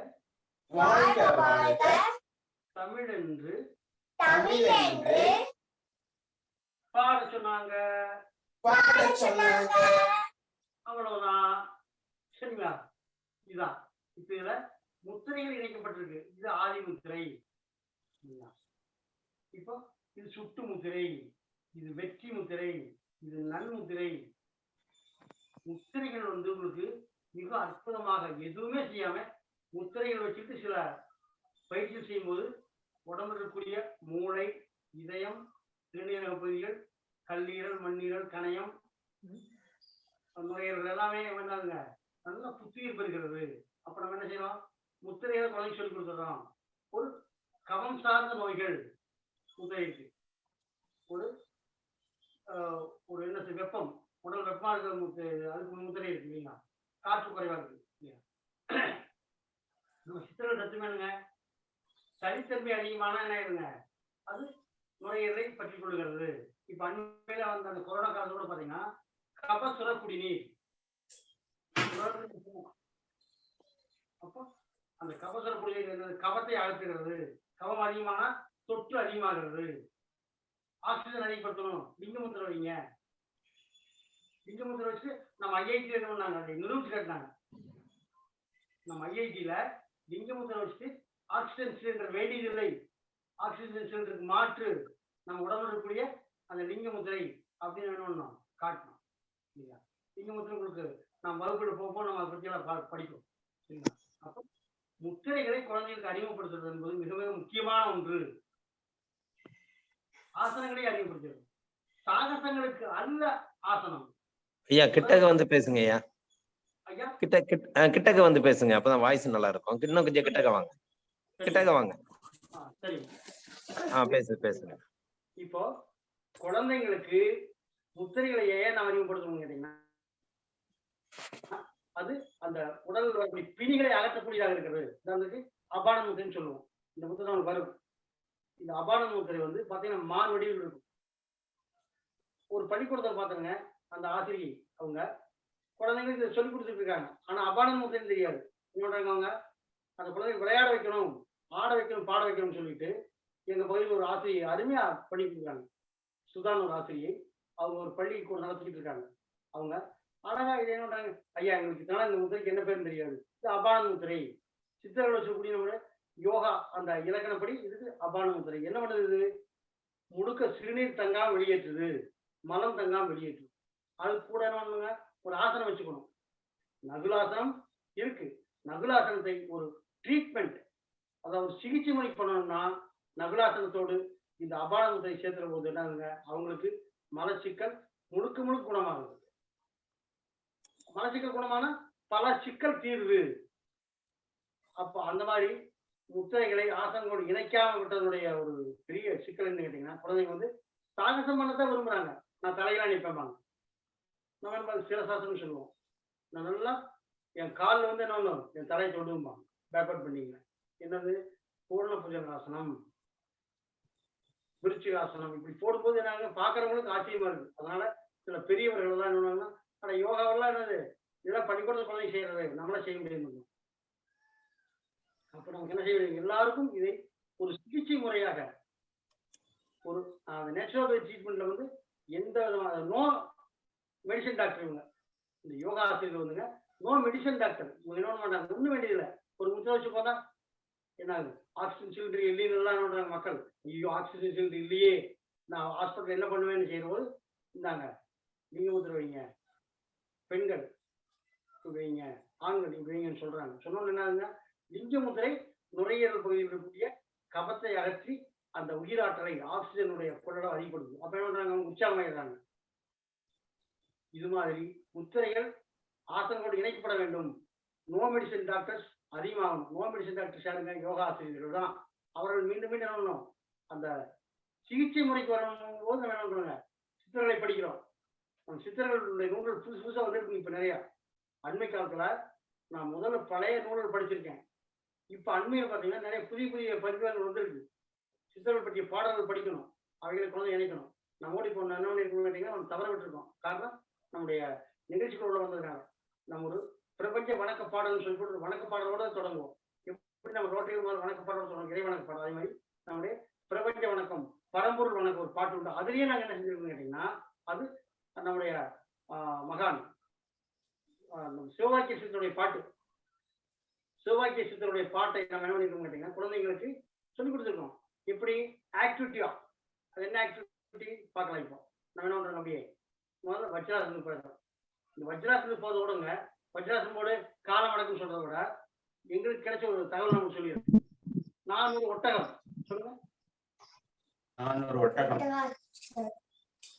தமிழென்று பாட சொன்னாங்க. அவ்வளவுதான். சரிங்களா? இதுதான். இப்ப இதுல முத்திரைகள் இணைக்கப்பட்டிருக்கு. இது ஆதி முத்திரை. சரிங்களா? இப்போ இது சுட்டு முத்திரை, இது வெற்றி முத்திரை, இது நன்முத்திரை. முத்திரைகள் வந்து உங்களுக்கு மிக அற்புதமாக எதுவுமே செய்யாம முத்திரைகள் வச்சுட்டு சில பயிற்சி செய்யும்போது உடம்புல இருக்கக்கூடிய மூளை, இதயம், சிறுநீரக பகுதிகள், கல்லீரல், மண்ணீரல், கணையம், நுரையீரல் எல்லாமே என்னதுங்க நல்லா புத்துயிர் பெறுகிறது. அப்ப நம்ம என்ன செய்யலாம்? முத்திரைகளை குழந்தைக்கு சொல்லி கொடுத்துறோம். ஒரு கவம் சார்ந்த நோய்கள் முத்திரைக்கு ஒரு ஒரு என்ன வெப்பம், உடல் வெப்பமா இருக்கிற அதுக்கு முத்திரை இருக்கு இல்லைங்களா? காற்று குறைவா இருக்கு இல்லையா? நம்ம சித்திரங்கள் சத்துமேனுங்க சளித்தன்மை அதிகமான என்ன ஆயிருங்க, அது நுரையீரலை பற்றி கொள்கிறது. இப்ப அண்மையில வந்து அந்த கொரோனா காலத்தோட பாத்தீங்கன்னா கபசுர குடிநீர். அப்போ அந்த கபசுர குடிநீர் கபத்தை அகற்றுகிறது. கபம் அதிகமான தொற்று அதிகமாகிறது. ஆக்சிஜன் அதிகப்படுத்தணும். லிங்கமுத்திரை வைங்க. லிங்கமுத்திரை வச்சு நம்ம ஐஐடி நிரூபிச்சு காட்டினாங்க. நம்ம ஐஐடியில லிங்கமுத்திரை வச்சுட்டு ஆக்சிஜன் சிலிண்டர் வேண்டியதில்லை, ஆக்சிஜன் சிலிண்டருக்கு மாற்று நம்ம உடம்புல இருக்கக்கூடிய அந்த லிங்கமுத்திரை அப்படின்னு வேணும்னா காட்டணும் இல்லையா? லிங்கமுத்திரை உங்களுக்கு நம்ம வகுப்புல போக நம்ம அதை பற்றி எல்லாம் படிக்கும் சரிங்களா? அப்போ முத்திரைகளை குழந்தைகளுக்கு அறிமுகப்படுத்துறது என்பது மிக மிக முக்கியமான ஒன்று. ஆசனங்களை அறிமுகப்படுத்துறது சாகசங்களுக்கு அல்ல. ஆசனம் ஐயா கிட்டக்க வந்து பேசுங்க ஐயா. ஐயா கிட்டக்க வந்து பேசுங்க, அப்பதான் வாய்ஸ் நல்லா இருக்கும். இன்னும் கொஞ்சம் கிட்டக்க வாங்க, கிட்டக்க வாங்க. சரி, பேசுங்க. இப்போ குழந்தைங்களுக்கு முத்திரைகளை ஏன் நான் அறிமுகப்படுத்தணும் கேட்டீங்கன்னா, அது அந்த உடல் பிணிகளை அகற்றக்கூடியதாக இருக்கிறது. அதாவது அபான முத்திரைன்னு சொல்லுவோம். இந்த முத்திரை நமக்கு வரும். இந்த அபான முத்திரை வந்து பாத்தீங்கன்னா மான் வடிவில் இருக்கும். ஒரு பள்ளிக்கூடத்தை பாத்துருங்க, அந்த ஆசிரியை அவங்க குழந்தைங்களுக்கு இதை சொல்லி கொடுத்துட்டு இருக்காங்க. ஆனா அபான முத்திரைன்னு தெரியாது. என்ன பண்றாங்க அவங்க, அந்த குழந்தைங்க விளையாட வைக்கணும், ஆட வைக்கணும், பாட வைக்கணும்னு சொல்லிட்டு எங்க பகுதியில் ஒரு ஆசிரியை அருமையா பண்ணிட்டு இருக்காங்க. சுதான் ஒரு ஆசிரியை, அவங்க ஒரு பள்ளி கூட நடத்திக்கிட்டு இருக்காங்க. அவங்க அழகா இது என்ன பண்றாங்க, ஐயா எங்களுக்கு இதனால இந்த முத்திரைக்கு என்ன பேருன்னு தெரியாது, இது அபான முத்திரை. சித்தர்கள் வச்சக்கூடிய நம்ம யோகா அந்த இலக்கணப்படி இதுக்கு அபான முத்திரை. என்ன பண்ணுது? இது முழுக்க சிறுநீர் தங்காம வெளியேற்றுது, மலம் தங்காம வெளியேற்றுது. அது கூட என்ன பண்ணுங்க, ஒரு ஆசனம் வச்சுக்கணும். நகுலாசனம் இருக்கு. நகுலாசனத்தை ஒரு ட்ரீட்மெண்ட், அதாவது சிகிச்சை முறை பண்ணணும்னா நகுலாசனத்தோடு இந்த அபான முத்திரை சேர்த்துற போது என்னங்க, அவங்களுக்கு மலச்சிக்கல் முழுக்க முழுக்க குணமாகுது. மலச்சிக்கல் குணமான பல சிக்கல் தீர்வு. அப்போ அந்த மாதிரி முத்திரைகளை ஆசனங்களோடு இணைக்காம விட்டதுடைய ஒரு பெரிய சிக்கல் என்ன கேட்டீங்கன்னா, குழந்தைங்க வந்து சாகசம் பண்ணதான் விரும்புறாங்க. நான் தலையெல்லாம் நிற்பேன், நம்ம சிரசாசனம் சொல்லுவோம். நான் நல்லா என் காலில் வந்து என்ன என் தலையை தொடுமா பேக்வர்ட் பண்ணீங்க. என்னது பூர்ண புஜங்காசனம், விருச்சிகாசனம் இப்படி போடும்போது என்ன பாக்குறவங்களுக்கு ஆச்சரியமா இருக்கு. அதனால சில பெரியவர்கள் எல்லாம் என்ன பண்ணுவாங்கன்னா, ஆனா யோகாவெல்லாம் என்னது இதெல்லாம் பள்ளிக்கூடத்தை குழந்தை செய்யறது, நம்மளா செய்ய முடியாது. அப்ப நமக்கு என்ன செய்ய முடியும், எல்லாருக்கும் இதை ஒரு சிகிச்சை முறையாக ஒரு நேச்சுரோபதி ட்ரீட்மெண்ட்ல வந்து எந்த விதமான நோ மெடிசன் டாக்டர் இவங்க இந்த யோகா ஆசிரியர் வந்துங்க நோ மெடிசன் டாக்டர். இவங்க என்ன பண்ணாங்க, ஒன்றும் வேண்டியதில்லை, ஒரு முத்திரை வச்சு போதா என்ன ஆகுது, ஆக்சிஜன் சிலிண்டர் இல்லைன்னு எல்லாம் என்ன பண்றாங்க மக்கள், ஐயோ ஆக்சிஜன் சிலிண்டர் இல்லையே நான் ஹாஸ்பிட்டல் என்ன பண்ணுவேன்னு செய்யற போது இந்தாங்க நீங்க முத்திரை வைங்க, பெண்கள் வைங்க, ஆண்கள் இப்படி வைங்கன்னு சொல்றாங்க. சொன்னோன்னு என்ன ஆகுதுங்க, லிங்க முத்திரை நுரையீரல் பகுதியில் இருக்கக்கூடிய கபத்தை அகற்றி அந்த உயிராற்றலை ஆக்சிஜனுடைய கொள்ளளவு அதிகப்படுது. அப்ப என்ன பண்றாங்க, அவங்க உற்சாகமாயிடுறாங்க. இது மாதிரி முத்திரைகள் ஆசனங்களோடு இணைக்கப்பட வேண்டும். நோ மெடிசன் டாக்டர்ஸ் அதிகமாகணும். நோ மெடிசன் டாக்டர்ஸ் யாருங்க, யோகா ஆசிரியர்கள் தான். அவர்கள் மீண்டும் மீண்டும் என்ன பண்ணணும், அந்த சிகிச்சை முறைக்கு வரும்போது நம்ம என்ன பண்றாங்க, சித்தர்களை படிக்கிறோம். நம்ம சித்தர்களுடைய நூல்கள் புதுசு புதுசா வந்துருக்கு. இப்ப நிறைய அண்மை காலத்துல நான் முதல்ல பழைய நூல்கள் படிச்சிருக்கேன். இப்ப அண்மையில் பாத்தீங்கன்னா நிறைய புதிய புதிய பதிவுகள் வந்துருக்கு. சித்தர்கள் பற்றிய பாடல்கள் படிக்கணும், அவைகளை கொண்டு இணைக்கணும். நம்ம ஓடி போன என்ன பண்ணிருக்கோம் கேட்டீங்கன்னா, நம்ம தவற விட்டுருக்கோம். காரணம் நம்முடைய நிகழ்ச்சிக்குள்ள உள்ள வந்ததுனால. நம்ம ஒரு பிரபஞ்ச வணக்க பாடல்னு சொல்லி போட்டு வணக்க பாடலோட தொடங்குவோம். எப்படி நம்ம ரோட்டரி வணக்க பாடலோட தொடங்கும், இறை வணக்க பாடல். அதே மாதிரி நம்முடைய பிரபஞ்ச வணக்கம், பரம்பொருள் வணக்கம் ஒரு பாட்டு உண்டு. அதுலயே நாங்க என்ன செஞ்சிருக்கோம் கேட்டீங்கன்னா, அது நம்முடைய மகான் நம்ம சிவவாக்கிய சித்தருடைய பாட்டு, சிவவாக்கிய சித்தருடைய பாட்டை நம்ம என்ன பண்ணிருக்கோம் கேட்டீங்கன்னா குழந்தைங்களுக்கு சொல்லி கொடுத்துருக்கோம். எப்படி ஆக்டிவிட்டியா, அது என்ன ஆக்டிவிட்டி பார்க்கலாம். இப்போ நம்ம என்ன பண்றோம், அப்படியே முதல்ல வஜ்ராசனத்துக்கு போயிடலாம். இந்த வஜ்ராசனத்துக்கு போறத விடுங்க, வஜ்ராசனோட காலம் அடக்குன்னு சொல்றத விட எங்களுக்கு கிடைச்ச ஒரு தகவல் நம்ம சொல்லிடுறோம். 400 ஒட்டகம் சொல்லுங்க. 400 ஒட்டகம்.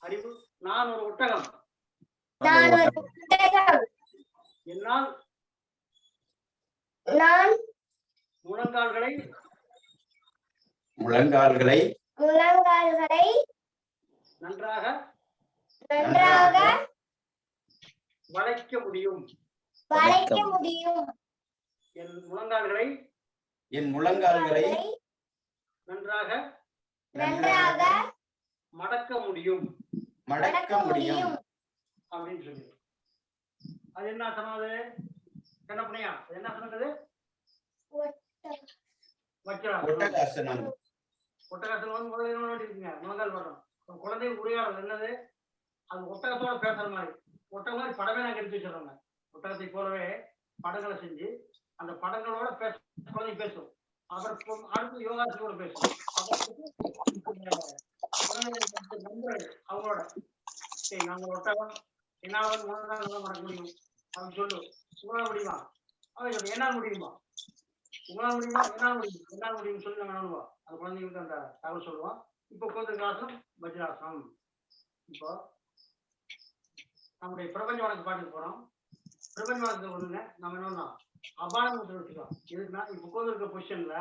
அறிவு 400 ஒட்டகம். என்னால் நான் முழங்கால்களை முழங்கால்களை நன்றாக நன்றாக வளைக்க முடியும். வளைக்க முடியும். என் முழங்கால்களை நன்றாக நன்றாக மடக்க முடியும் மடக்க முடியும் அப்படின்னு சொல்லி. அது என்ன சொன்னது கண்ணப்பனையா? அது என்ன சொன்னது? ஒட்டகாசனம். ஒட்டகாசனம் வந்து முதல்ல என்ன பண்ணிருக்கீங்க, முழங்கால் படம். குழந்தை உரையாடல் என்னது, அது ஒட்டகத்தோட பேசுற மாதிரி. ஒட்டகம் மாதிரி படமே நாங்க எடுத்து வச்சிடறோங்க. ஒட்டகத்தை போலவே படங்களை செஞ்சு அந்த படங்களோட குழந்தை பேசும். அப்புறம் அடுத்து யோகாசனோட பேசும். அவங்களோட நாங்க ஒட்டகம் என்னால வந்து முழங்கால் மடக்க முடியும் அப்படின்னு சொல்லு. உங்களால முடியுமா? அவன் சொல்லு என்னால் முடியுமா, உங்களால் முடியுமா, என்னால் முடியும் சொல்லி நம்ம நம்புவோம். அந்த குழந்தைங்களுக்கு அந்த தகவல் சொல்லுவோம். இப்போ உட்காந்துருக்காசனம் வஜ்ராசனம். இப்போ நம்முடைய பிரபஞ்ச வழக்கு பாட்டுக்கு போறோம். பிரபஞ்ச வழக்கு ஒண்ணுங்க, நம்ம என்னன்னா அபானத்தை வச்சுக்கலாம். எதுக்குன்னா இப்போ உட்காந்து இருக்க பொசிஷன்ல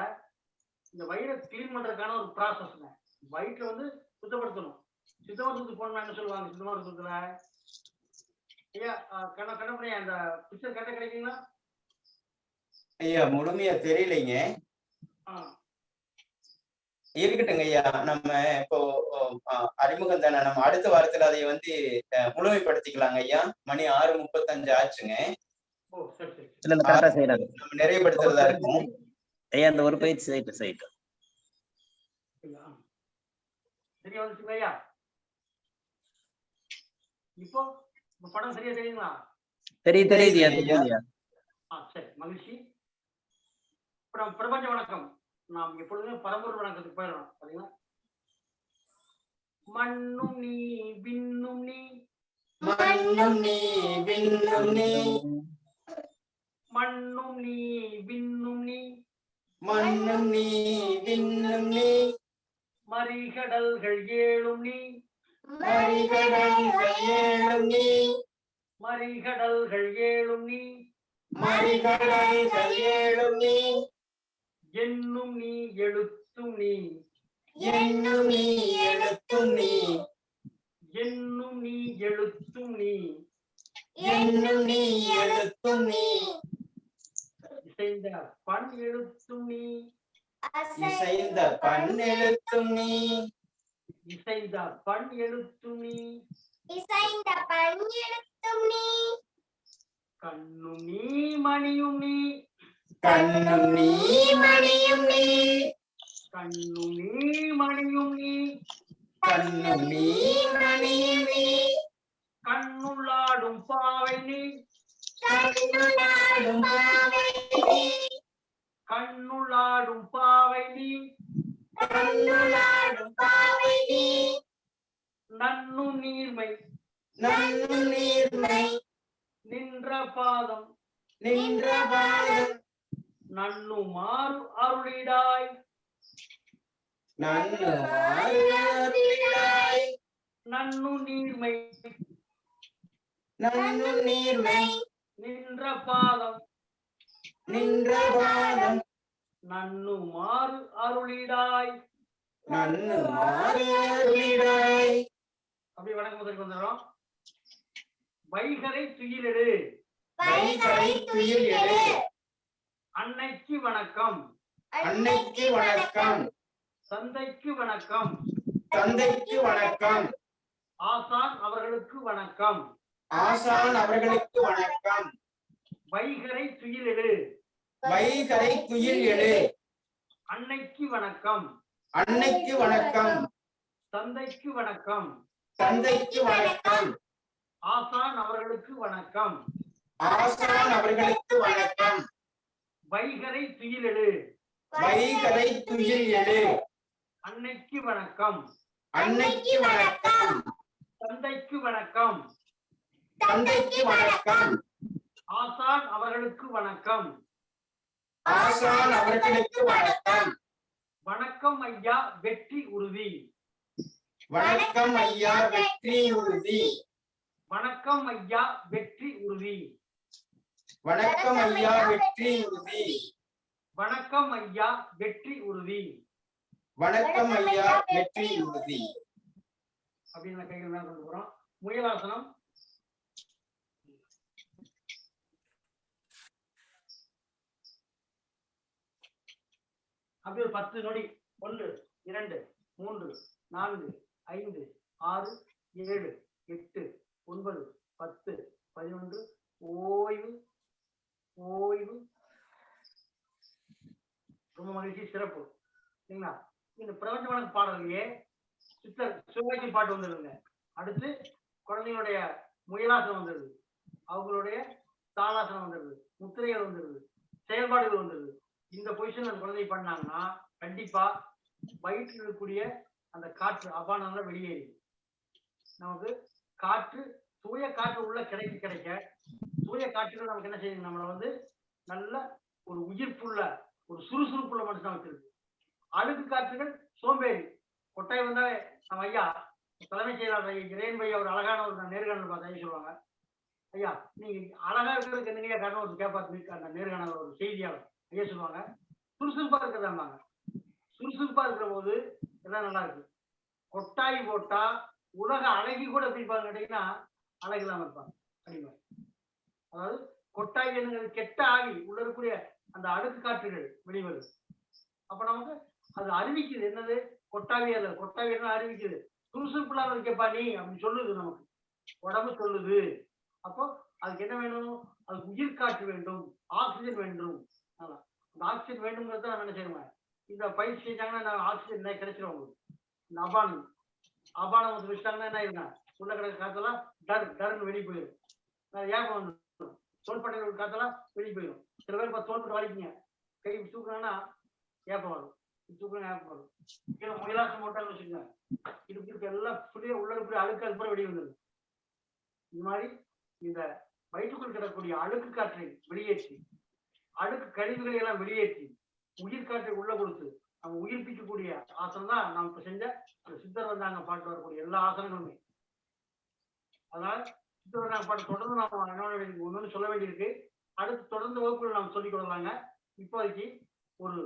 இந்த வயிறை கிளீன் பண்றதுக்கான ஒரு ப்ராசஸ்ங்க. வயிற்றுல வந்து சுத்தப்படுத்தணும். சித்தமருத்துவத்துக்கு போனோம்னா என்ன சொல்லுவாங்க, சித்தமருத்துவத்துல ஐயா கண்ணப்பனையா அந்த பிக்சர் கரெக்டா கிடைக்குங்களா? ஐயா முழுமையா தெரியலைங்க, இருக்கட்டுங்க ஐயா. நம்ம இப்போ அறிமுகம் தானே, நம்ம அடுத்த வாரத்துல அதை வந்து முழுமைப்படுத்திக்கலாங்க ஐயா. மணி 6:35 ஆச்சுங்க. நம்ம நிறைவுபடுத்துறதா இருக்கும் ஐயா. அந்த ஒரு பயிற்சி சைட்டு சரியா வந்துச்சுங்க ஐயா? இப்போ படம் சரியா தெரியுங்களா? தெரியுது. சரி, மகிழ்ச்சி. அப்புறம் பிரபஞ்ச வணக்கம். நாம் எப்பொழுதுமே பரம்பொருள் வணக்கத்துக்கு போயிடணும். பாத்தீங்களா, மண்ணும் நீ விண்ணும் நீ, மண்ணும் நீ விண்ணும் நீ, மண்ணும் நீ விண்ணும் நீ, மண்ணும் நீ விண்ணும் நீ, மறிகடல்கள் ஏழும் நீ, மறிகடல்கள் ஏழும் நீ, மறிகடல்கள் ஏழும் நீ, மறிகடல்கள் ஏழும் நீ, என்னும் நீ எழுத்தும் நீ, என்னும் நீ எழுத்தும் நீ, என்னும் நீ எழுத்தும் நீ, என்னும் நீ எழுத்தும் நீ, இசைந்த பண் எழுத்தும் நீ, இசைந்த பண் எழுத்தும் நீ, இசைந்த பண் எழுத்தும் நீ, இசைந்த பண் எழுத்தும் நீ, கண்ணும் நீ மணியும் நீ, கண்ணும் நீ மணியும் நீ, கண்ணும் நீ மணியும் நீ, கண்ணும் நீ மணியும் நீ, கண்ணுள்ளாடும் பாவை நீ, கண்ணுளாடும் பாவை நீ, கண்ணுள்ளாடும் பாவை நீ, கண்ணுளாடும் பாவை நீ, நன்னு நீர்மை நன்னு நீர்மை நின்ற பாதம், நின்ற பாதம், நன்னு மாறு அருளிடாய், நன்னு மாறுகிறாய், நன்னு நீர்மை நன்னு நீர்மை நின்ற பாதம், நின்ற பாதம், நன்னு மாறு அருளிடாய். நன்னு மாறுகிறாய். அப்படி வணக்கம் முதலுக்கு வந்துடுறோம். வைகரை துயிலெடு, வைகரை துயில் எடு, அன்னைக்கு வணக்கம், அன்னைக்கு வணக்கம், தந்தைக்கு வணக்கம், தந்தைக்கு வணக்கம், ஆசான் அவர்களுக்கு வணக்கம், ஆசான் அவர்களுக்கு வணக்கம், வைகரை துயிலெடு, வைகரை துயில் எடு, அன்னைக்கு வணக்கம், அன்னைக்கு வணக்கம், தந்தைக்கு வணக்கம், தந்தைக்கு வணக்கம், ஆசான் அவர்களுக்கு வணக்கம், ஆசான் அவர்களுக்கு வணக்கம். வைகரை துயிலெழு. வைகரை துயில் எழு. அன்னைக்கு வணக்கம். அன்னைக்கு வணக்கம். தந்தைக்கு வணக்கம். தந்தைக்கு வணக்கம். ஆசான் அவர்களுக்கு வணக்கம். ஆசான் அவர்களுக்கு வணக்கம். வணக்கம் ஐயா வெற்றி உறுதி. வணக்கம் ஐயா வெற்றி உறுதி. வணக்கம் ஐயா வெற்றி உறுதி. வணக்கம் ஐயா வெற்றி உறுதி. வணக்கம் ஐயா வெற்றி உறுதி. வணக்கம் ஐயா வெற்றி உறுதி. அப்படின்னு கைகள் மேல கொண்டு போறோம். முயலாசனம். அப்படி ஒரு 10 நொடி. 1 2 3 4 5 6 7 8 9 10 11. ஓய்வு ஓய்வு. ரொம்ப மகிழ்ச்சி, சிறப்பு. சரிங்களா? இந்த பிரபஞ்ச வணக்க பாடலையே சித்தர் சிவாஜி பாட்டு வந்துருங்க. அடுத்து குழந்தைங்களுடைய முயலாசனம் வந்துருது, அவங்களுடைய தாளாசனம் வந்துருது, முத்திரைகள் வந்துருது, செயல்பாடுகள் வந்துருது. இந்த பொசிஷன் அந்த குழந்தை பண்ணாங்கன்னா கண்டிப்பா வயிற்றில் இருக்கக்கூடிய அந்த காற்று அபானம்ல வெளியேறி நமக்கு காற்று, தூய காற்று உள்ள கிடைக்க தூய காற்றுகள் நமக்கு என்ன செய்யுது, நம்மளை வந்து நல்ல ஒரு உயிர்ப்புள்ள ஒரு சுறுசுறுப்புள்ள மனுஷன் வச்சிருக்கு. அழுக்கு காற்றுகள் சோம்பேறி. கொட்டாய் வந்தா நம்ம ஐயா தலைமைச் செயலாளர் இறையன் பையா ஒரு அழகான ஒரு நேர்காணல் பார்த்து சொல்லுவாங்க, ஐயா நீங்க அழகா இருக்கிறதுக்கு என்னங்க காரணம் ஒரு கேப்பாத்து அந்த நேர்காணல் ஒரு செய்தியாளர் ஐயா சொல்லுவாங்க, சுறுசுறுப்பா இருக்கிறதாங்க. சுறுசுறுப்பா இருக்கிற போது எல்லாம் நல்லா இருக்கு. கொட்டாய் போட்டா உலக அழகி கூட எப்படி இருப்பாங்க கேட்டீங்கன்னா அழகு இல்லாம இருப்பாங்க அப்படிங்க. அதாவது கொட்டாய் என்னங்கிறது கெட்ட ஆவி உள்ள இருக்கக்கூடிய அந்த அழுக்கு காற்றுகள் வெளிவருது. அப்ப நமக்கு அது அறிவிக்குது, என்னது கொட்டாவி அல்ல, கொட்டாவி என்ன அறிவிக்குது, சுறுசுறுப்பு இல்லாம இருக்கப்பா நீ அப்படின்னு சொல்லுது, நமக்கு உடம்பு சொல்லுது. அப்போ அதுக்கு என்ன வேணும், அதுக்கு உயிர் காற்று வேண்டும், ஆக்சிஜன் வேண்டும். அந்த ஆக்சிஜன் வேண்டும்ங்கிறத நம்ம என்ன செய்யணும், இந்த பயிற்சி செஞ்சாங்கன்னா ஆக்சிஜன் கிடைச்சிடும் உங்களுக்கு. இந்த அபானம் வந்து வச்சிட்டாங்கன்னா என்ன ஆயிருங்க, உள்ள கிடக்க காத்தெல்லாம் டர்னு வெளியே போயிடும். ஏப்பம் வந்துடும், தோள்பட்டை காத்தெல்லாம் வெளியே போயிடும். சில பேர் இப்போ தோள்பட்டு வலிக்குங்க, கை தூக்குனாங்கன்னா ஏப்பம் வரும், தூக்குனா ஏப்பம் வரும். கீழே முயலாசம் போட்டாலும் வச்சுக்கோங்க, இடுப்பு எல்லாம் புளிய உள்ள இப்படி அழுக்கு அது பூரா வெளியே வந்துடும். இது மாதிரி இந்த வயிற்றுக்குள் கிடக்கூடிய அழுக்கு காற்றை வெளியேற்றி, அழுக்கு கழிவுகளை எல்லாம் வெளியேற்றி, உயிர் காற்றை உள்ள கொடுத்து நம்ம உயிர்ப்பிக்கக்கூடிய ஆசனம் தான் நாம் இப்ப செஞ்ச அந்த சித்தர் வந்தாங்க பாட்டு வரக்கூடிய எல்லா ஆசனங்களுமே. அதனால சித்தர் வந்தாங்க பாட்டு தொடர்ந்து நாம ஒன்னொன்னு சொல்ல வேண்டியிருக்கு. அடுத்து தொடர்ந்து வகுப்புகள் நாம் சொல்லிக் கொள்ளலாங்க. இப்போதைக்கு ஒரு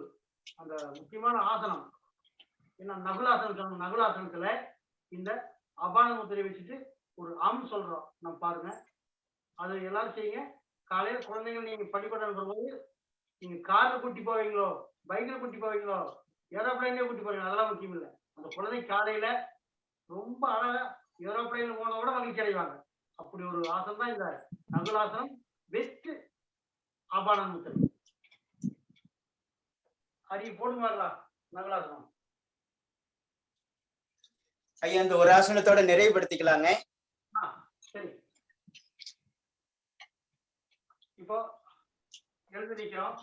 அந்த முக்கியமான ஆசனம் என்ன, நகுலாசனம் சொல்லணும். நகுலாசனத்துல இந்த அபான முத்திரை வச்சுட்டு ஒரு சொல்றோம், நம்ம பாருங்க. அது எல்லாரும் செய்யுங்க. காலையில குழந்தைங்க நீங்க பள்ளிக்கூடம் போது நீங்க கார்ல கூட்டி போவீங்களோ, பைக்ல கூட்டி போவீங்களோ, ஏரோப்ளைன்லயே கூட்டி போவீங்க, அதெல்லாம் முக்கியம் இல்லை. அந்த குழந்தை காலையில ரொம்ப அழகா ஏரோப்ளைன்ல போன கூட மகிழ்ச்சி அடைவாங்க. அப்படி ஒரு ஆசனம் தான் இந்த நகுலாசனம் வித் அபான முத்திரை. அது போடுமாறா நகுலாசனம். ஐயா இந்த ஒரு ஆசனத்தோட நிறைவுபடுத்திக்கலாங்க. சரி, இப்போ எழுந்து நிற்கிறோம்.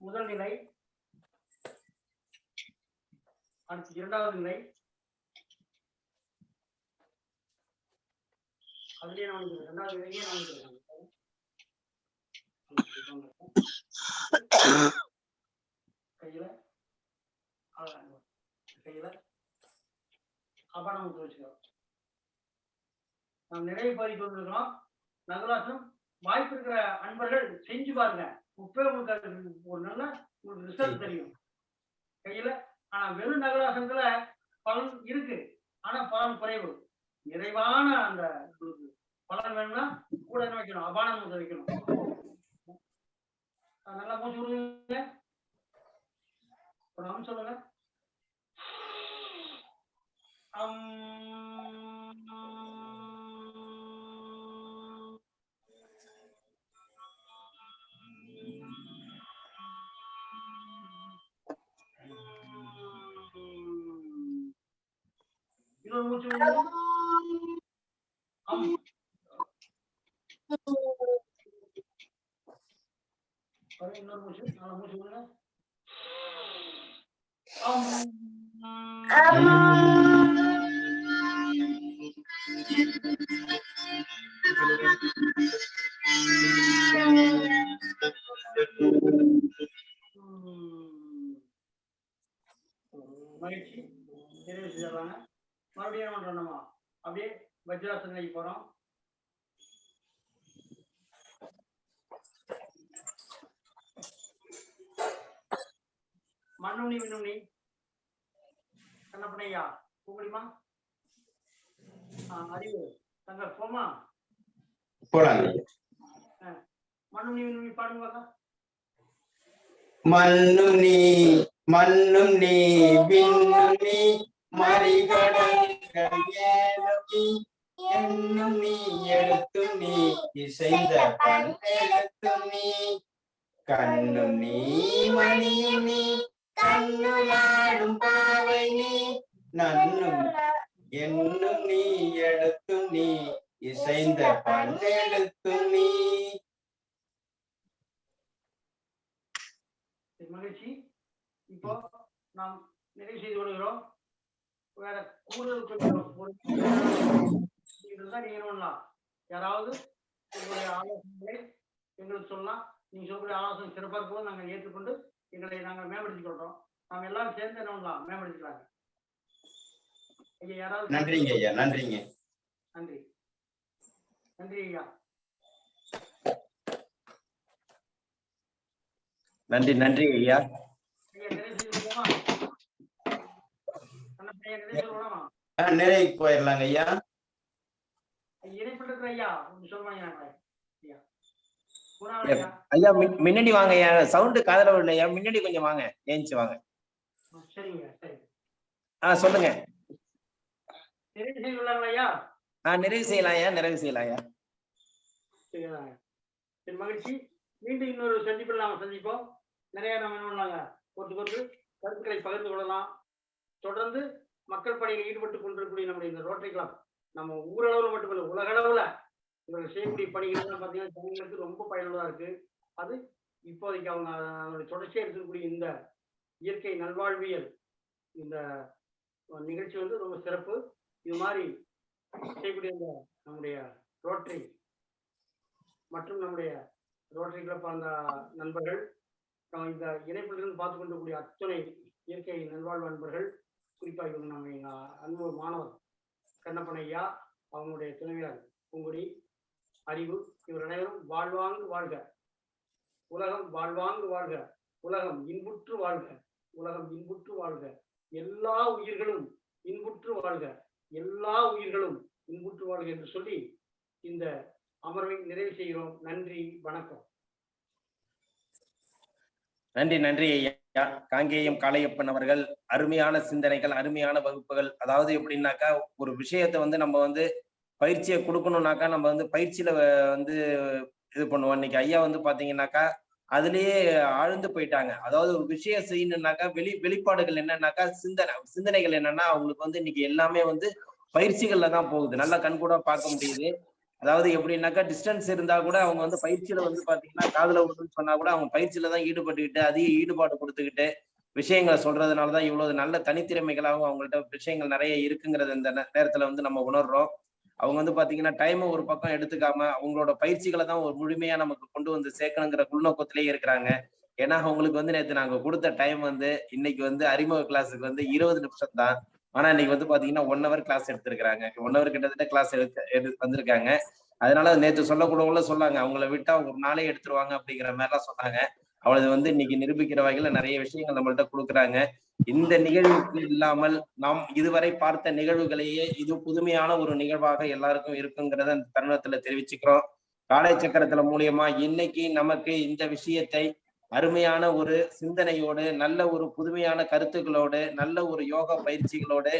முதல் நிலை, அடுத்து இரண்டாவது நிலை. அதுலயே நான் இரண்டாவது நிலையே நான் கையில அபானம் வச்சுக்கிறோம். நாம் நிறைய பாதிக்கு வந்திருக்கிறோம். நகுலாசனம் வாய்ப்பு இருக்கிற அன்பர்கள் செஞ்சு பாருங்க, உங்களுக்கு ஒரு நல்ல உங்களுக்கு ரிசல்ட் தெரியும் கையில. ஆனா வெறும் நகுலாசனத்துல பலன் இருக்கு, ஆனா பலன் குறைவு. நிறைவான அந்த பலன் வேணும்னா கூட என்ன வைக்கணும், அபானம் வைக்கணும். நல்லா மூச்சு விடுங்க, ஒரு சொல்லுங்க. இன்னொரு மூச்சு இன்னொரு மூச்சு நாலு மூச்சு விடுங்க. மகிழ்ச்சி நிறைவு செய்யலாங்க. மறுபடியும் என்ன பண்றோம், அப்படியே வஜ்ராசன நிலைக்கு போறோம். மண்ணுண்ணி விண்ணுண்ணி கண்ணப்பனையா போக முடியுமா? அறிவு தங்க போமா போலாங்க. மண்ணுண்ணி விண்ணுண்ணி பாடுங்க பார்க்கலாம். மண்ணும் நீ மண்ணும் நீ விண்ணும் நீ மறிகடல்கள் ஏழும் நீ எண்ணும் நீ எழுத்தும் நீ இசைந்த பண்பெழுத்தும் நீ கண்ணும் நீ மணியும் நீ கண்ணுளாடும் பாவை நீ நன்னும் எண்ணும் நீ எழுத்தும் நீ இசைந்த பண்பெழுத்தும் நீ. மகிழ்ச்சி. இப்போ நாம் நிறைவு செய்து கொள்கிறோம். வேற கூடுதல் நீங்க என்ன பண்ணலாம், யாராவது உங்களுடைய ஆலோசனைகளை எங்களுக்கு சொல்லலாம். நீங்க சொல்லக்கூடிய ஆலோசனை சிறப்பாக இருக்கும்போது நாங்கள் ஏற்றுக்கொண்டு எங்களை நாங்கள் மேம்படுத்திக் கொள்றோம். நாங்கள் எல்லாரும் சேர்ந்து என்ன பண்ணலாம், மேம்படுத்திக்கலாங்க. ஐயா யாராவது? நன்றிங்க ஐயா. நன்றிங்க. நன்றி நன்றி ஐயா. நன்றி நன்றி ஐயா. ஐயா நிறைவு செய்து கொள்வோமா? நிறைவு செய்து கொள்ளலாமா? நிறைவுக்கு போயிடலாங்க ஐயா. இணைப்பில் இருக்கிற ஐயா கொஞ்சம் சொல்லுவாங்க. ஐயா ஐயா முன்னாடி வாங்க ஐயா, சவுண்டு காதல இல்லையா, முன்னாடி கொஞ்சம் வாங்க, ஏஞ்சி வாங்க. சரிங்க சரி. சொல்லுங்க. நிறைவு செய்து கொள்ளலாங்களா ஐயா? நிறைவு செய்யலாம் ஐயா, நிறைவு செய்யலாம் ஐயா. சரிதாங்க. சரி மகிழ்ச்சி. மீண்டும் இன்னொரு சந்திப்பில் நாம சந்திப்போம். நிறைய நம்ம என்ன பண்ணலாங்க, ஒருத்தருக்கு கருத்துக்களை பகிர்ந்து கொள்ளலாம். தொடர்ந்து மக்கள் பணியில் ஈடுபட்டு கொண்டிருக்கக்கூடிய நம்முடைய இந்த ரோட்டரி கிளப் நம்ம ஊரளவில் மட்டுமல்ல உலக அளவுல இவர்கள் செய்யக்கூடிய பணிகள் பார்த்தீங்கன்னா ஜனங்களுக்கு ரொம்ப பயனுள்ளதா இருக்கு. அது இப்போதைக்கு அவங்க அதனுடைய தொடர்ச்சியாக இருக்கக்கூடிய இந்த இயற்கை நல்வாழ்வியல் இந்த நிகழ்ச்சி வந்து ரொம்ப சிறப்பு. இது மாதிரி செய்யக்கூடிய இந்த நம்முடைய ரோட்டரி மற்றும் நம்முடைய ரோட்டரி கிளப் அந்த நண்பர்கள், இந்த இணைப்பிலிருந்து பார்த்து கொண்டிருக்கக்கூடிய அத்தனை இயற்கை நல்வாழ்வு நண்பர்கள், குறிப்பாக இவங்க நம்ம எங்கள் அன்பு மாணவர் கண்ணப்பன் ஐயா, அவங்களுடைய துணைவியார் பூங்குடி, அறிவு, இவர் அனைவரும் வாழ்வாங்கு வாழ்க, உலகம் வாழ்வாங்கு வாழ்க, உலகம் இன்புற்று வாழ்க, உலகம் இன்புற்று வாழ்க, எல்லா உயிர்களும் இன்புற்று வாழ்க, எல்லா உயிர்களும் இன்புற்று வாழ்க என்று சொல்லி இந்த அமர்வை நிறைவு செய்கிறோம். நன்றி, வணக்கம். நன்றி நன்றி ஐயா. காங்கேயம் காளையப்பன் அவர்கள் அருமையான சிந்தனைகள், அருமையான வகுப்புகள். அதாவது எப்படின்னாக்கா, ஒரு விஷயத்த வந்து நம்ம வந்து பயிற்சியை கொடுக்கணும்னாக்கா நம்ம வந்து பயிற்சியில வந்து இது பண்ணுவோம். இன்னைக்கு ஐயா வந்து பாத்தீங்கன்னாக்கா அதுலயே ஆழ்ந்து போயிட்டாங்க. அதாவது ஒரு விஷயம் செய்யணும்னாக்கா வெளிப்பாடுகள் என்னன்னாக்கா சிந்தனைகள் என்னன்னா அவங்களுக்கு வந்து இன்னைக்கு எல்லாமே வந்து பயிற்சிகள்ல தான் போகுது. நல்லா கண்கூட பார்க்க முடியுது. அதாவது எப்படின்னாக்கா டிஸ்டன்ஸ் இருந்தா கூட அவங்க வந்து பயிற்சியில வந்து பாத்தீங்கன்னா காதுல விடுன்னு சொன்னா கூட அவங்க பயிற்சியில தான் ஈடுபட்டுக்கிட்டு அதிக ஈடுபாடு கொடுத்துக்கிட்டு விஷயங்களை சொல்றதுனாலதான் இவ்வளவு நல்ல தனித்திறமைகளாகவும் அவங்கள்ட்ட விஷயங்கள் நிறைய இருக்குங்கிறது இந்த நேரத்துல வந்து நம்ம உணர்றோம். அவங்க வந்து பாத்தீங்கன்னா டைம் ஒரு பக்கம் எடுத்துக்காம அவங்களோட பயிற்சிகளை தான் ஒரு முழுமையா நமக்கு கொண்டு வந்து சேர்க்கணுங்கிற உள்நோக்கத்திலேயே இருக்கிறாங்க. ஏன்னா அவங்களுக்கு வந்து நேற்று நாங்க கொடுத்த டைம் வந்து இன்னைக்கு வந்து அறிமுக கிளாஸுக்கு வந்து 20 நிமிஷம் தான். ஆனா இன்னைக்கு வந்து பாத்தீங்கன்னா 1 hour கிளாஸ் எடுத்திருக்கிறாங்க. 1 hour கிட்டத்தட்ட கிளாஸ் எடுத்து வந்திருக்காங்க. அதனால நேற்று சொல்லக்கூடவுள்ள சொன்னாங்க, அவங்கள விட்டா ஒரு நாளே எடுத்துருவாங்க அப்படிங்கிற மாதிரிலாம் சொன்னாங்க. அவளது வந்து இன்னைக்கு நிரூபிக்கிற வகையில நிறைய விஷயங்கள் நம்மள்ட்ட கொடுக்குறாங்க. இந்த நிகழ்வுக்கு இல்லாமல் நாம் இதுவரை பார்த்த நிகழ்வுகளையே இது புதுமையான ஒரு நிகழ்வாக எல்லாருக்கும் இருக்குங்கிறத அந்த தருணத்துல தெரிவிச்சுக்கிறோம். காலை சக்கரத்துல மூலியமா இன்னைக்கு நமக்கு இந்த விஷயத்தை அருமையான ஒரு சிந்தனையோடு, நல்ல ஒரு புதுமையான கருத்துக்களோடு, நல்ல ஒரு யோகா பயிற்சிகளோடு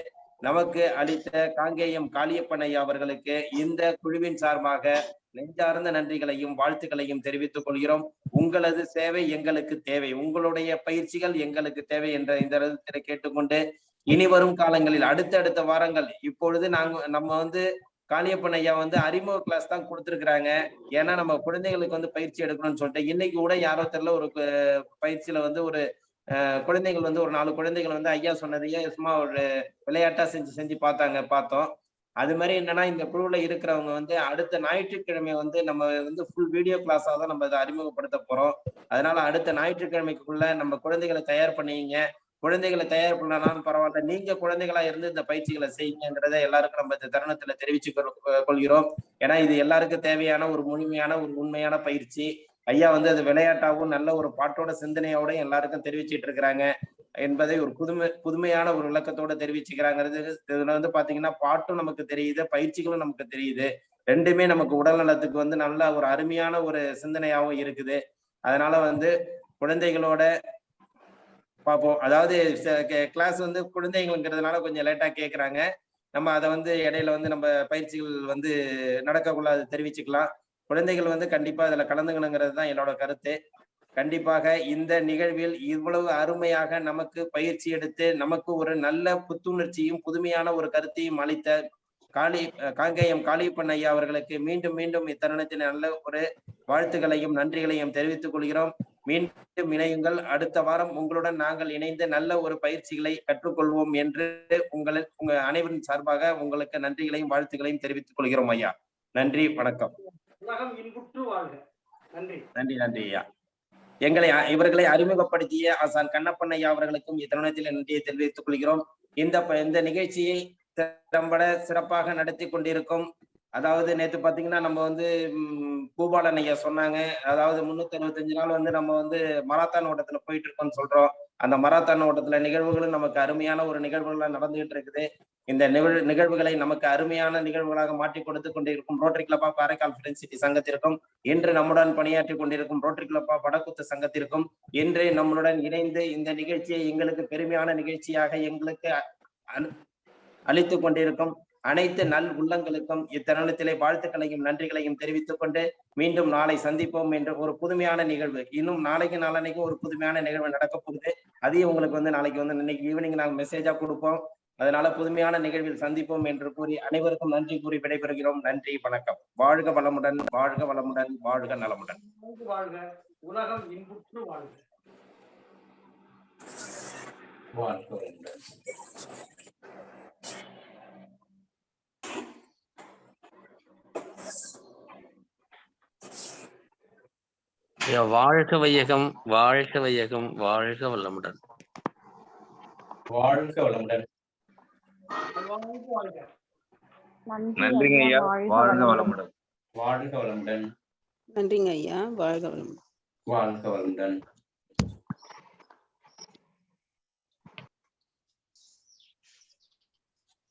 நமக்கு அளித்த காங்கேயம் காளியப்பன் ஐயா அவர்களுக்கு இந்த குழுவின் சார்பாக நெஞ்சார்ந்த நன்றிகளையும் வாழ்த்துக்களையும் தெரிவித்துக் கொள்கிறோம். உங்களது சேவை எங்களுக்கு தேவை, உங்களுடைய பயிற்சிகள் எங்களுக்கு தேவை என்ற இந்த கேட்டுக்கொண்டு இனி வரும் காலங்களில் அடுத்தடுத்த வாரங்கள் இப்பொழுது நம்ம வந்து காளியப்பன் ஐயா வந்து அறிமுக கிளாஸ் தான் கொடுத்துருக்குறாங்க. ஏன்னா நம்ம குழந்தைகளுக்கு வந்து பயிற்சி எடுக்கணும்னு சொல்லிட்டு இன்னைக்கு கூட யாரோ தெரியல ஒரு பயிற்சியில வந்து ஒரு குழந்தைகள் வந்து ஒரு 4 குழந்தைகள் வந்து ஐயா சொன்னதையே சும்மா ஒரு விளையாட்டா செஞ்சு பார்த்தோம். அது மாதிரி என்னன்னா இந்த குழுவுல இருக்கிறவங்க வந்து அடுத்த ஞாயிற்றுக்கிழமை வந்து நம்ம வந்து ஃபுல் வீடியோ கிளாஸா தான் நம்ம இதை அறிமுகப்படுத்த போறோம். அதனால அடுத்த ஞாயிற்றுக்கிழமைக்குள்ள நம்ம குழந்தைகளை தயார் பண்ணீங்க. குழந்தைகளை தயார் பண்ணலாம் பரவாயில்ல, நீங்க குழந்தைகளா இருந்து இந்த பயிற்சிகளை செய்யுங்கிறத எல்லாருக்கும் நம்ம இந்த தருணத்துல தெரிவிச்சு கொள்கிறோம். ஏன்னா இது எல்லாருக்கும் தேவையான ஒரு முழுமையான ஒரு உண்மையான பயிற்சி. ஐயா வந்து அது விளையாட்டாவும் நல்ல ஒரு பாட்டோட சிந்தனையோட எல்லாருக்கும் தெரிவிச்சிட்டு இருக்கிறாங்க என்பதை ஒரு புதுமையான ஒரு விளக்கத்தோட தெரிவிச்சுக்கிறாங்கிறது. இதுல வந்து பாத்தீங்கன்னா பாட்டும் நமக்கு தெரியுது, பயிற்சிகளும் நமக்கு தெரியுது. ரெண்டுமே நமக்கு உடல் நலத்துக்கு வந்து நல்ல ஒரு அருமையான ஒரு சிந்தனையாகவும் இருக்குது. அதனால வந்து குழந்தைகளோட பார்ப்போம். அதாவது கிளாஸ் வந்து குழந்தைங்களுங்கிறதுனால கொஞ்சம் லேட்டா கேட்கறாங்க. நம்ம அதை வந்து இடையில வந்து நம்ம பயிற்சிகள் வந்து நடக்கக்குள்ள அதை தெரிவிச்சுக்கலாம். குழந்தைகள் வந்து கண்டிப்பா அதுல கலந்துக்கணுங்கிறது தான் என்னோட கருத்து. கண்டிப்பாக இந்த நிகழ்வில் இவ்வளவு அருமையாக நமக்கு பயிற்சி எடுத்து நமக்கு ஒரு நல்ல புத்துணர்ச்சியும் புதுமையான ஒரு கருத்தையும் அளித்த காங்கேயம் காளியப்பன் ஐயா அவர்களுக்கு மீண்டும் மீண்டும் இத்தருணத்தில் நல்ல ஒரு வாழ்த்துக்களையும் நன்றிகளையும் தெரிவித்துக் கொள்கிறோம். மீண்டும் இணையுங்கள். அடுத்த வாரம் உங்களுடன் நாங்கள் இணைந்து நல்ல ஒரு பயிற்சிகளை கற்றுக்கொள்வோம் என்று உங்க அனைவரின் சார்பாக உங்களுக்கு நன்றிகளையும் வாழ்த்துக்களையும் தெரிவித்துக் கொள்கிறோம் ஐயா. நன்றி, வணக்கம். உலகம் இன்புற்று வாழ்க. நன்றி. நன்றி நன்றி ஐயா. இவர்களை அறிமுகப்படுத்திய ஆசான் கண்ணப்பன் ஐயா அவர்களுக்கும் இத்தருணத்தில் நன்றியை தெரிவித்துக் கொள்கிறோம். இந்த நிகழ்ச்சியை திறம்பட சிறப்பாக நடத்தி கொண்டிருக்கும், அதாவது நேற்று பாத்தீங்கன்னா நம்ம வந்து பூபாலன் ஐயா சொன்னாங்க, அதாவது 365 நாள் வந்து நம்ம வந்து மராத்தான் ஓட்டத்துல போயிட்டு இருக்கோம்னு சொல்றோம். அந்த மராத்தான் ஓட்டத்துல நிகழ்வுகளும் நமக்கு அருமையான ஒரு நிகழ்வுகள் நடந்துகிட்டு இருக்குது. இந்த நிகழ்வுகளை நமக்கு அருமையான நிகழ்வுகளாக மாற்றி கொடுத்து கொண்டிருக்கும் Rotary club of Karaikal friends city சங்கத்திற்கும், இன்று நம்முடன் பணியாற்றி கொண்டிருக்கும் ரோட்டரி கிளப் ஆஃப் வடக்குத்து சங்கத்திற்கும், இன்று நம்மளுடன் இணைந்து இந்த நிகழ்ச்சியை எங்களுக்கு பெருமையான நிகழ்ச்சியாக எங்களுக்கு அளித்து கொண்டிருக்கும் அனைத்து நல் உள்ளங்களுக்கும் இத்தருணத்திலே வாழ்த்துக்களையும் நன்றிகளையும் தெரிவித்துக் கொண்டு மீண்டும் நாளை சந்திப்போம் என்ற ஒரு புதுமையான நிகழ்வு. இன்னும் நாளைக்கும் ஒரு புதுமையான நிகழ்வு நடக்க போகுது. அதையும் உங்களுக்கு வந்து நாளைக்கு வந்து இன்னைக்கு ஈவினிங் நாங்கள் மெசேஜா கொடுப்போம். அதனால புதுமையான நிகழ்வில் சந்திப்போம் என்று கூறி அனைவருக்கும் நன்றி கூறி விடைபெறுகிறோம். நன்றி, வணக்கம். வாழ்க வளமுடன், வாழ்க வளமுடன், வாழ்க நலமுடன். வாழ்க. உலகம் இன்புற்று வாழ்க. வாழ்க வையகம், வாழ்க வையகம், வாழ்க வளமுடன். வாழ்க வளமுடன். நன்றிங்க ஐயா, வாழ்க வளமுடன். வாழ்க வளமுடன். நன்றிங்க ஐயா, வாழ்க வளமுடன். வாழ்க வளமுடன்.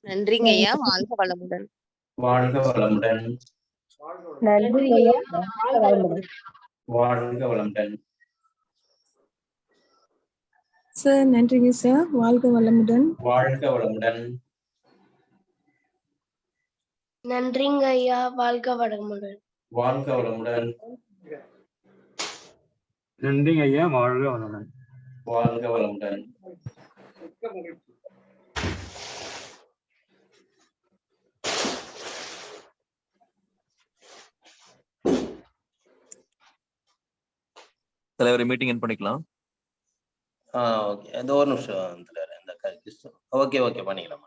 நன்றிங்க ஐயா, வாழ்க வளமுடன். வாழ்க வளமுடன். நன்றி ஐயா, வாழ்க வளமுடன். வாழ்க வளமுடன். சார் நன்றிங்க சார், வாழ்க வளமுடன். வாழ்க வளமுடன். நன்றிங்க ஐயா, வாழ்க வளமுடன். வாழ்க வளமுடன். நன்றிங்க ஐயா, வாழ்க வளமுடன். வாழ்க வளமுடன். தலைவரை மீட்டிங் என் பண்ணிக்கலாம். ஓகே, இந்த ஒரு நிமிஷம் ஓகே பண்ணிக்கலாம்.